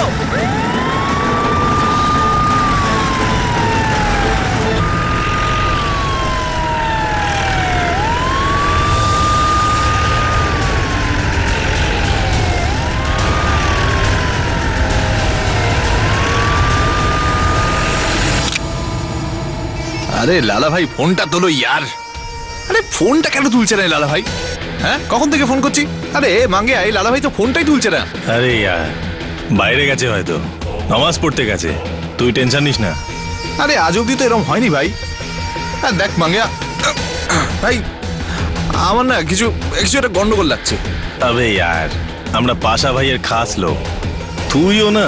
আরে লালা ভাই ফোনটা তোলো ইয়ার। আরে ফোনটা কেন তুলছে না লালা ভাই? হ্যাঁ, কখন থেকে ফোন করছি? আরে মাঙ্গে আই, লালা ভাই তো ফোনটাই তুলছে না। আরে ইয়ার, বাইরে গেছে হয়তো, নামাজ পড়তে গেছে, তুই টেনশন নিস না। আরে আজ অব্দি তো এরকম হয়নি ভাই। হ্যাঁ দেখ মাঙ্গিয়া ভাই, আমার না কিছু একটা গন্ডগোল লাগছে। আবে ইয়ার, আমরা পাশা ভাইয়ের খাস লোক, তুইও না।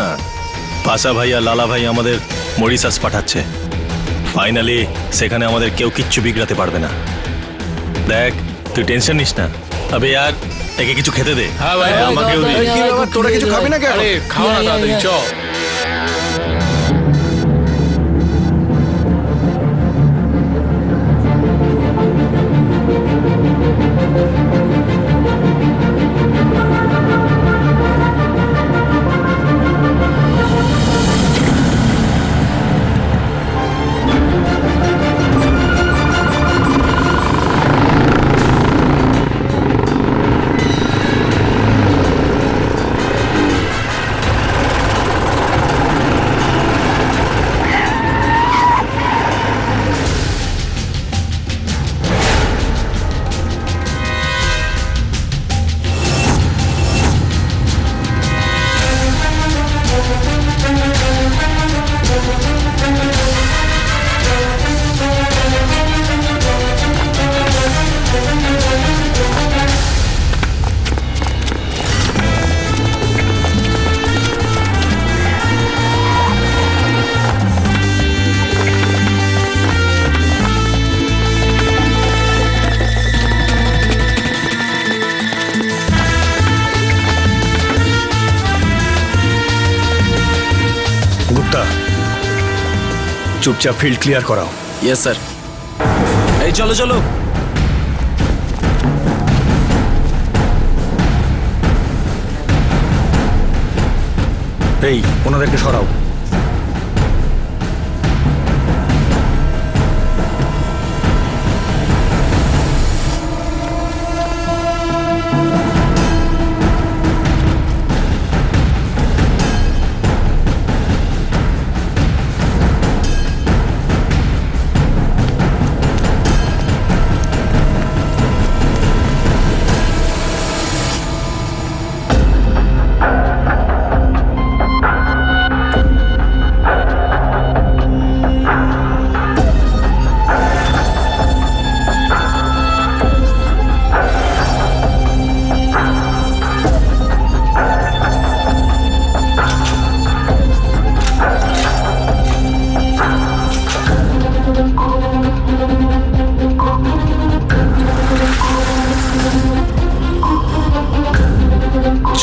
পাশা ভাই আর লালা ভাই আমাদের মরিশাস পাঠাচ্ছে। ফাইনালি সেখানে আমাদের কেউ কিচ্ছু বিগড়াতে পারবে না। দেখ তুই টেনশন নিস না। আবে ইয়ার, একে কিছু খেতে দে। হ্যাঁ ভাই, আমাকেও দে। তোরা কিছু খাবি না কেন? খাওয়া না তাড়াতাড়ি চ। চুপচাপ ফিল্ড ক্লিয়ার করাও। Yes sir. এই চলো চলো। এই ওনাদেরকে সরাও।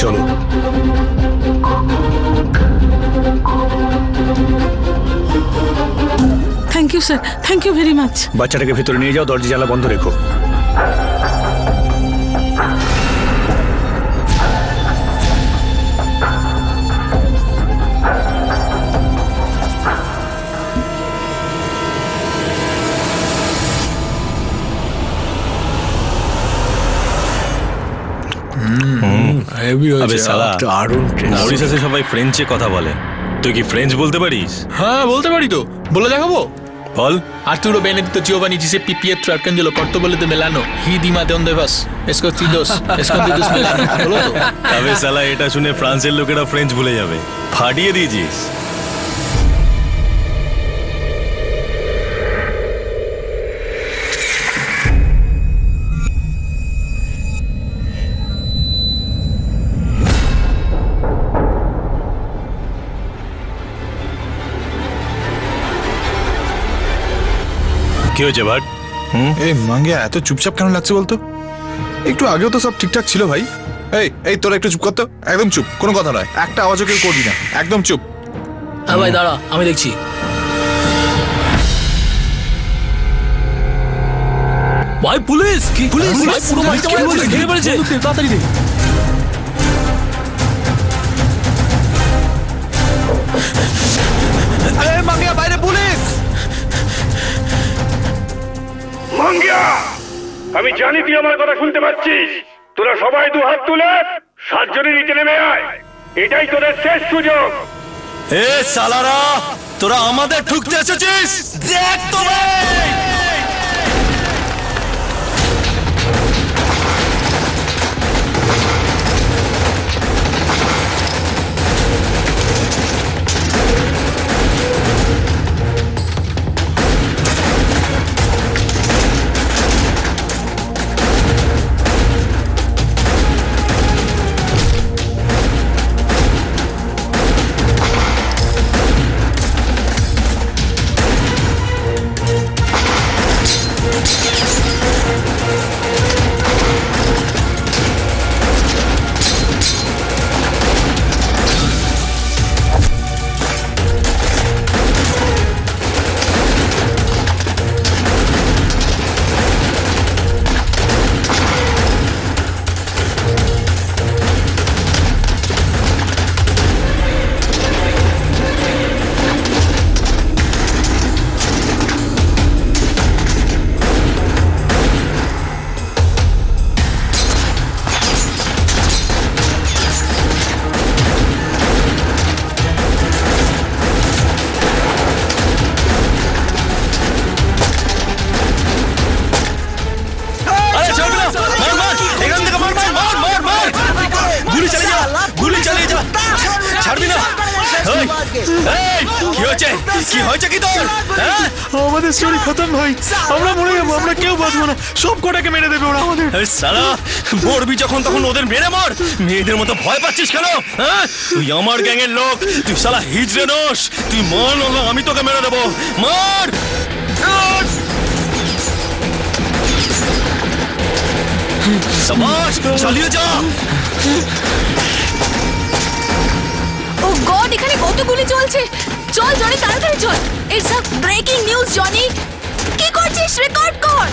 চলো। Thank you sir, thank you very much. বাচ্চাটাকে ভেতরে নিয়ে যাও, দরজা জানলা বন্ধ রেখো। দারুণই আবে হয়েছে সালা দারুণ মরিশাসে সবাই ফ্রেঞ্চে কথা বলে, তুই কি ফ্রেঞ্চ বলতে পারিস? হ্যাঁ বলতে পারি তো, বলে দেখাবো। বল। Arturo Benedetto Giovanni Giuseppe Pietro Arcangelo Portobello de Milano Hidima de onde vas escondidos Milano বলো তো। আবে সালা এটা শুনে ফ্রান্সের লোকেরা ফ্রেঞ্চ ভুলে যাবে, ফাটিয়ে দিয়েছিস। কি হয়েছে ভাট? এই মাঙ্গিয়া এত চুপচাপ কেন লাগছে বলতো? একটু আগেও তো সব ঠিকঠাক ছিল ভাই। এই তোরা একটু চুপ করতো, একদম চুপ, কোনো কথা নয়, একটা আওয়াজও কেউ করবি না, একদম চুপ। হ্যাঁ ভাই দাঁড়া, আমি দেখছি। ভাই পুলিশ! কি পুলিশ? ভাই পুরো বাড়িতে ঘিরে পড়েছে, তাড়াতাড়ি দে। মাঙ্গিয়া বাইরে পুলিশ! মাঙ্গিয়া, আমি জানি তুই আমার কথা শুনতে পাচ্ছিস। তোরা সবাই দু হাত তুলে 7 জনের নিচে নেমে আয়, এটাই তোদের শেষ সুযোগ। এ সালারা, তোরা আমাদের ঠুকতে এসেছিস? দেখ তো ভাই! আমাদের স্টোরি খতম ভাই, আমরা মরে যাবো, আমরা কেউ বাঁচবো না, সব কটাকে মেরে দেবে ওরা আমাদের। সালা মরবি যখন তখন ওদের মেরে মর, মেয়েদের মতো ভয় পাচ্ছিস কেন? তুই আমার গ্যাংয়ের লোক, তুই সালা হিজড়ে নোস, তুই মর না আমি তোকে মেরে দেবো, মর! সাবাস, চালিয়ে যা। ও গড, এখানে কত গুলি চলছে! চল জনি, তাড়াতাড়ি চল। It's a breaking news Johnny. কি করছিস? রেকর্ড কর।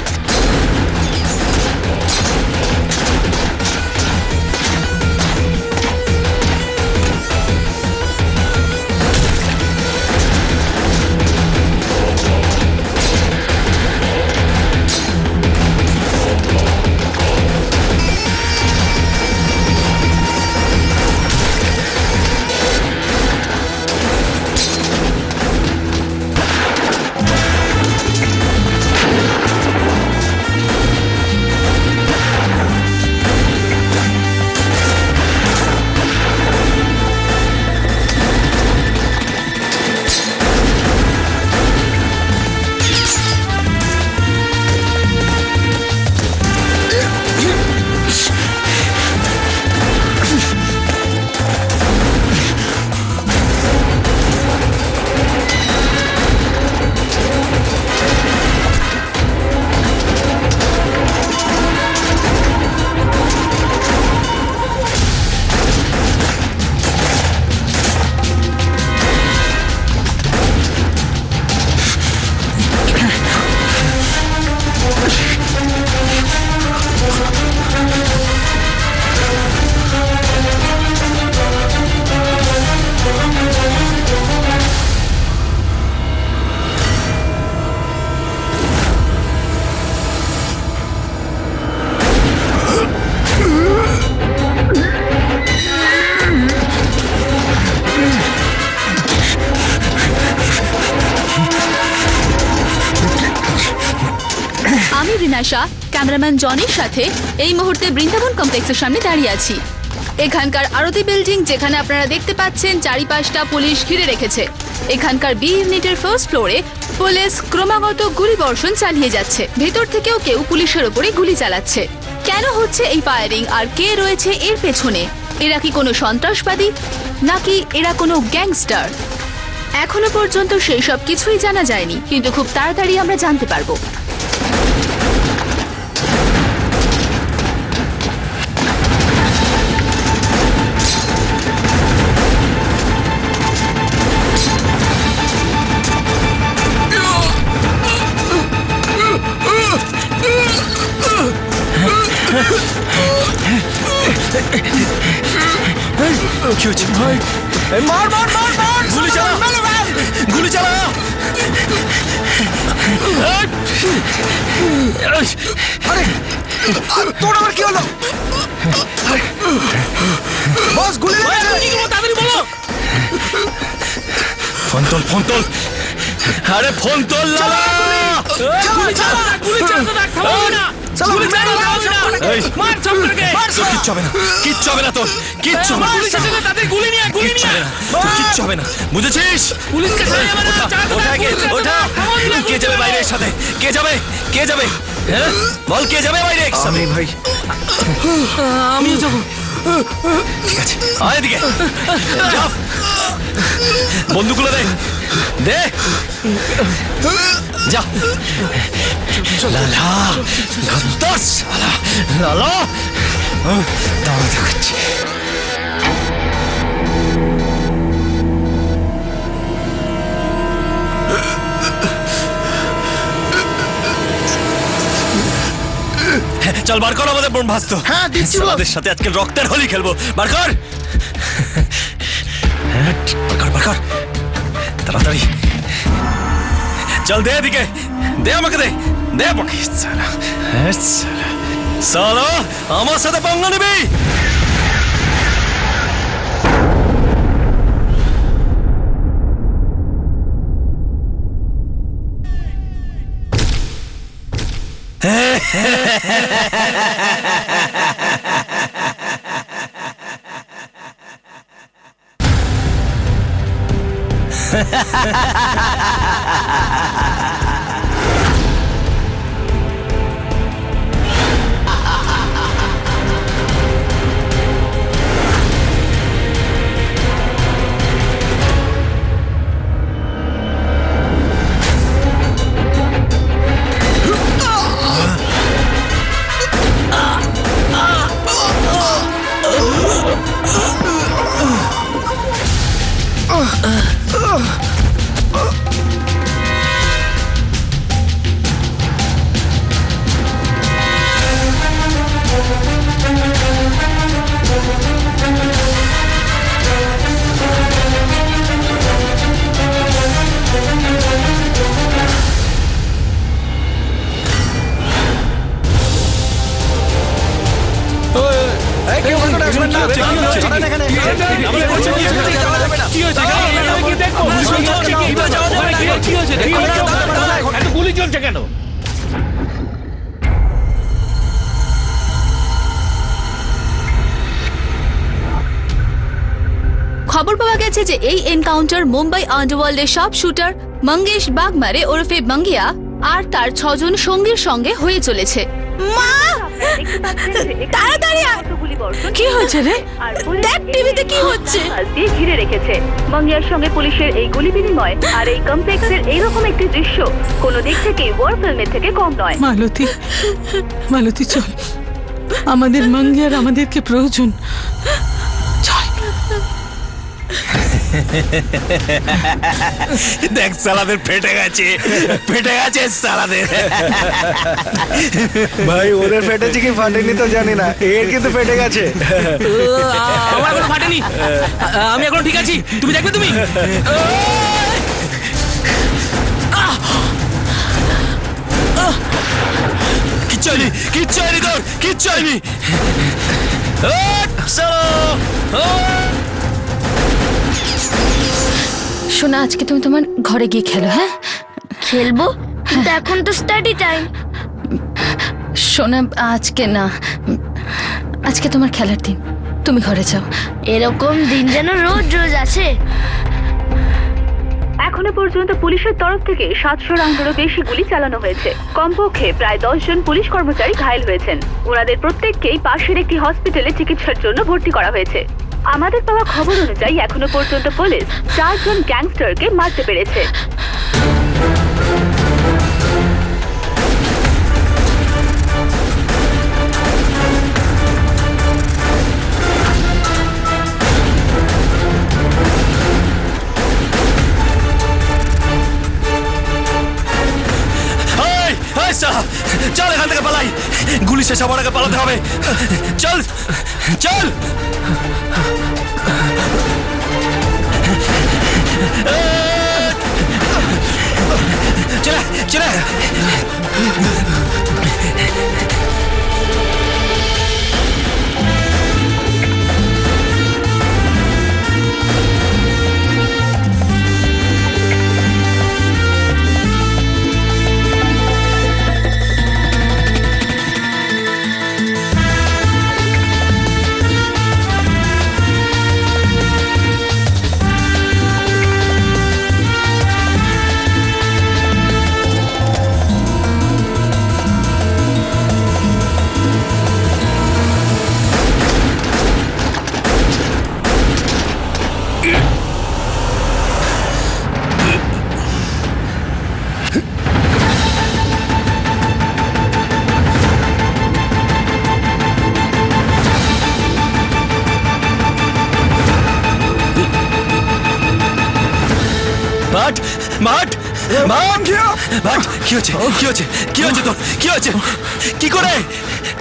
রিনা শাহ, ক্যামেরাম্যান জনির সাথে এই মুহূর্তে বৃন্দাবন কমপ্লেক্সের সামনে দাঁড়িয়ে আছি। এখানকার আরতি বিল্ডিং যেখানে আপনারা দেখতে পাচ্ছেন চারিপাশটা পুলিশ ঘিরে রেখেছে। এখানকার বি ইউনিটের ফার্স্ট ফ্লোরে পুলিশ ক্রমাগত গুলিবর্ষণ চালিয়ে যাচ্ছে। ভেতর থেকেও কেউ পুলিশের ওপরে গুলি চালাচ্ছে। কেন হচ্ছে এই ফায়ারিং আর কে রয়েছে এর পেছনে? এরা কি কোনো সন্ত্রাসবাদী নাকি এরা কোনো গ্যাংস্টার? এখনো পর্যন্ত সেই সব কিছুই জানা যায়নি, কিন্তু খুব তাড়াতাড়ি আমরা জানতে পারবো। কি হচ্ছে ভাই? মার মার মার মার, গুলি চালা, গুলি চালা। আরে তোর আবার কি হলো? বস গুলি লেগেছে। তাড়াতাড়ি বলো। ফোন তোল, ফোন তোল। আরে ফোন তোল লালা। গুলি চালা, গুলি চালা, থামাও না। গুলি চালা, থামাও না। মার সব করে। কিচ্ছু হবে না, কিচ্ছু হবে না তোর, কিচ্ছু হবে না। পুলিশের সাথে তাদের গুলি নিয়ে, গুলি নিয়ে। তোর কিচ্ছু হবে না, বুঝেছিস? পুলিশকে ছাড়িয়ে আমার ওঠা কে? ওঠা। কে যাবে বাইরে এর সাথে? কে যাবে? কে যাবে? হ্যাঁ বল, কে যাবে বাইরে এর সাথে? ভাই আমিও যাব। ঠিক আছে, আয় এদিকে। যাও, বন্দুকগুলো দে, দে। যা লালা, দশ লালা দাঁড়া দেখাচ্ছি। চল বার কর আমাদের বোন ভাস্ত। হ্যাঁ দিচ্ছি। আমাদের সাথে আজকে রক্তের হোলি খেলবো। বার কর, বার কর তাড়াতাড়ি। চল দে এদিকে, দে আমাকে, দে দে আমাকে। সালা সালা আমার সাথে পাঙ্গা নিবি? গুলি চলছে কেন? খবর পাওয়া গেছে যে এই এনকাউন্টার মুম্বাই আন্ডারওয়ার্ল্ডের সব শুটার মঙ্গেশ বাগমারে ওরফে মাঙ্গিয়া আর তার 6 জন সঙ্গীর সঙ্গে হয়ে চলেছে। মা তাড়াতাড়ি কি হয়েছে রে? দেখ টিভিতে কি হচ্ছে। দিয়ে ঘিরে রেখেছে। মাঙ্গিয়ার সঙ্গে পুলিশের এই গুলি বিনিময় আর এই কমপ্লেক্সের এইরকম একটি দৃশ্য কোনো দিক থেকে ওয়ার ফিল্মের থেকে কম নয়। মালতী, মালতী চল, আমাদের মাঙ্গিয়ার আমাদেরকে প্রয়োজন। দেখ সালাদের ফেটে গেছে, ফেটে গেছে সালাদের। ভাই ওদের ফেটেছে কি ফাটেনি তো জানি না, এর কিন্তু ফেটে গেছে। আমার এখনো ফাটেনি, আমি এখন ঠিক আছি। তুমি দেখবে, তুমি কিচ্ছু হয়নি, কিচ্ছু হয়নি তোর, কিচ্ছু হয়নি। শোনা, আজকে তুমি তোমার ঘরে গিয়ে খেলো। হ্যাঁ খেলবো, কিন্তু এখন তো স্টাডি টাইম। সোনা আজকে না, আজকে তোমার খেলার দিন, তুমি ঘরে যাও। এরকম দিন যেন রোজ রোজ আছে। এখনো পর্যন্ত পুলিশের তরফ থেকে 700 রাউন্ডেরও বেশি গুলি চালানো হয়েছে। কমপক্ষে প্রায় 10 জন পুলিশ কর্মচারী ঘায়েল হয়েছেন। ওনাদের প্রত্যেককেই পাশের একটি হসপিটালে চিকিৎসার জন্য ভর্তি করা হয়েছে। আমাদের পাওয়া খবর অনুযায়ী এখনো পর্যন্ত পুলিশ 4 জন গ্যাংস্টারকে মারতে পেরেছে। চল এখান থেকে পালাই, গুলি শেষ হবার আগে পালাতে হবে। চল চল। চলে চলে।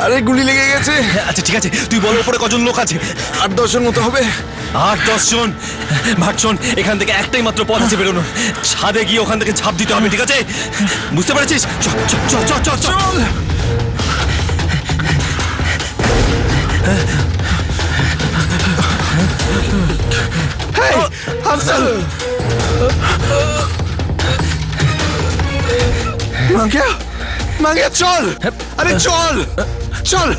আরে গুলি লেগে গেছে। আচ্ছা ঠিক আছে, তুই বল উপরে কজন লোক আছে? 8-10 জন মতো হবে। 8-10 জন? ভাট শোন, এখান থেকে একটাই মাত্র পথ আছে বেরোনোর, ছাদে গিয়ে ওখান থেকে ঝাঁপ দিতে হবে, ঠিক আছে? বুঝতে পেরেছিস? চল চল চল চল চল। হেই হামসাল, মাঙ্গিয়া মাঙ্গিয়া চল, আরে চল চল।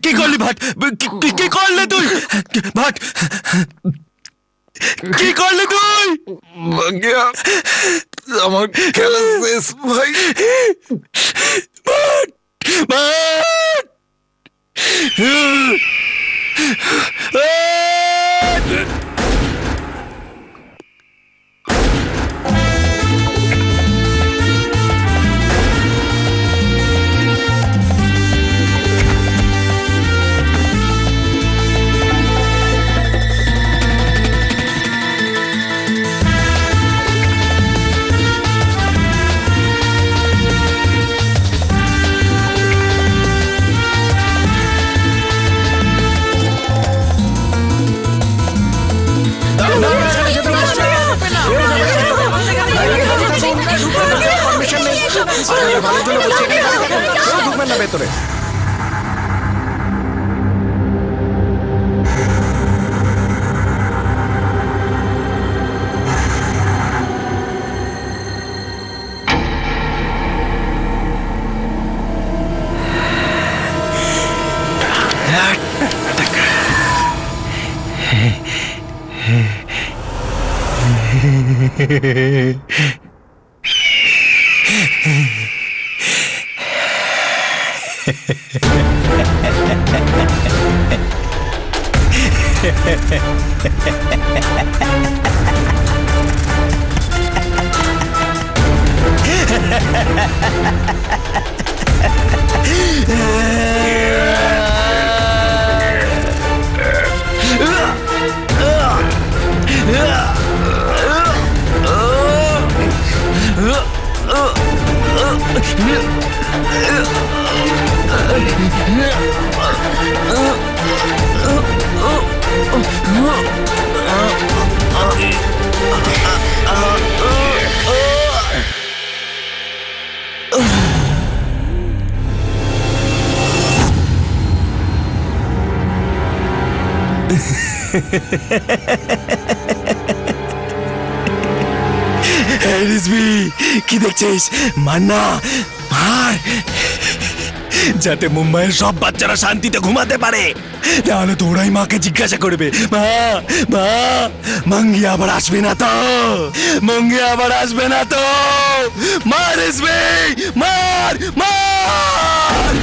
কি করলি ভাট? কি করলে তুই ভাট? কি করলে তুই? আমার খেলা শেষ ভাই। ভাট ভাট ভালোর জন্য বলছি, ঢুকবেন না ভেতরে। কি দেখছিস? মান্না মার, যাতে মুম্বাইয়ের সব বাচ্চারা শান্তিতে ঘুমাতে পারে। তাহলে তো ওরাই মাকে জিজ্ঞাসা করবে, মা মা মাঙ্গিয়া আবার আসবে না তো? মাঙ্গিয়া আবার আসবে না তো? মার এসবে, মার মার।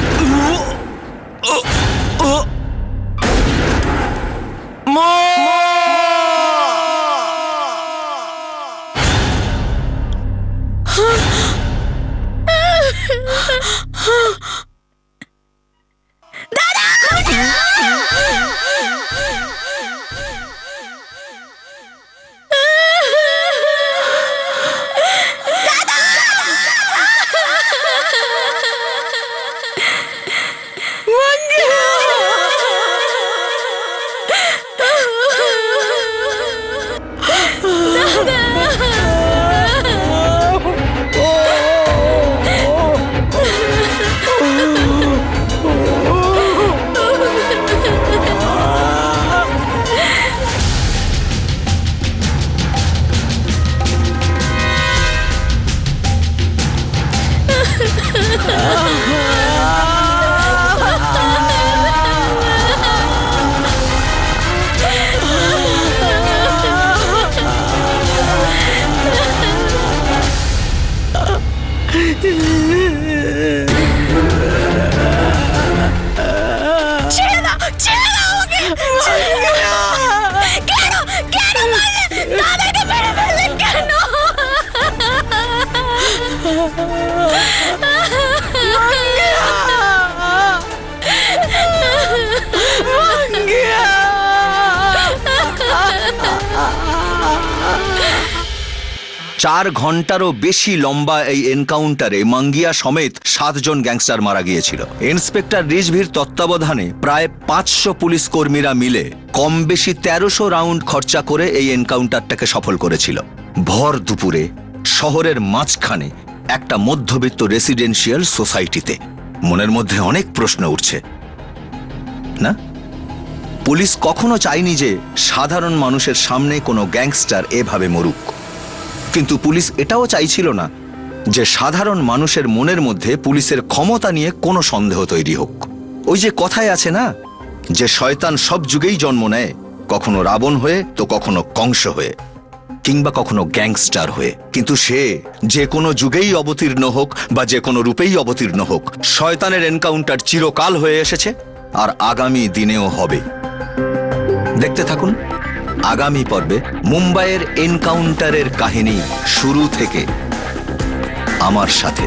চার ঘন্টারও বেশি লম্বা এই এনকাউন্টারে মাঙ্গিয়া সমেত 7 জন গ্যাংস্টার মারা গিয়েছিল। ইন্সপেক্টর রিজভির তত্ত্বাবধানে প্রায় 500 পুলিশ কর্মীরা মিলে কম বেশি 1300 রাউন্ড খরচা করে এই এনকাউন্টারটাকে সফল করেছিল। ভর দুপুরে শহরের মাঝখানে একটা মধ্যবিত্ত রেসিডেন্সিয়াল সোসাইটিতে। মনের মধ্যে অনেক প্রশ্ন উঠছে না? পুলিশ কখনো চায়নি যে সাধারণ মানুষের সামনে কোনো গ্যাংস্টার এভাবে মরুক, কিন্তু পুলিশ এটাও চাইছিল না যে সাধারণ মানুষের মনের মধ্যে পুলিশের ক্ষমতা নিয়ে কোনো সন্দেহ তৈরি হোক। ওই যে কথায় আছে না, যে শয়তান সব যুগেই জন্ম নেয়, কখনো রাবণ হয়ে তো কখনো কংস হয়ে, কিংবা কখনো গ্যাংস্টার হয়ে। কিন্তু সে যে কোনো যুগেই অবতীর্ণ হোক বা যে কোনো রূপেই অবতীর্ণ হোক, শয়তানের এনকাউন্টার চিরকাল হয়ে এসেছে আর আগামী দিনেও হবে। দেখতে থাকুন আগামী পর্বে মুম্বাইয়ের এনকাউন্টারের কাহিনী শুরু থেকে আমার সাথে।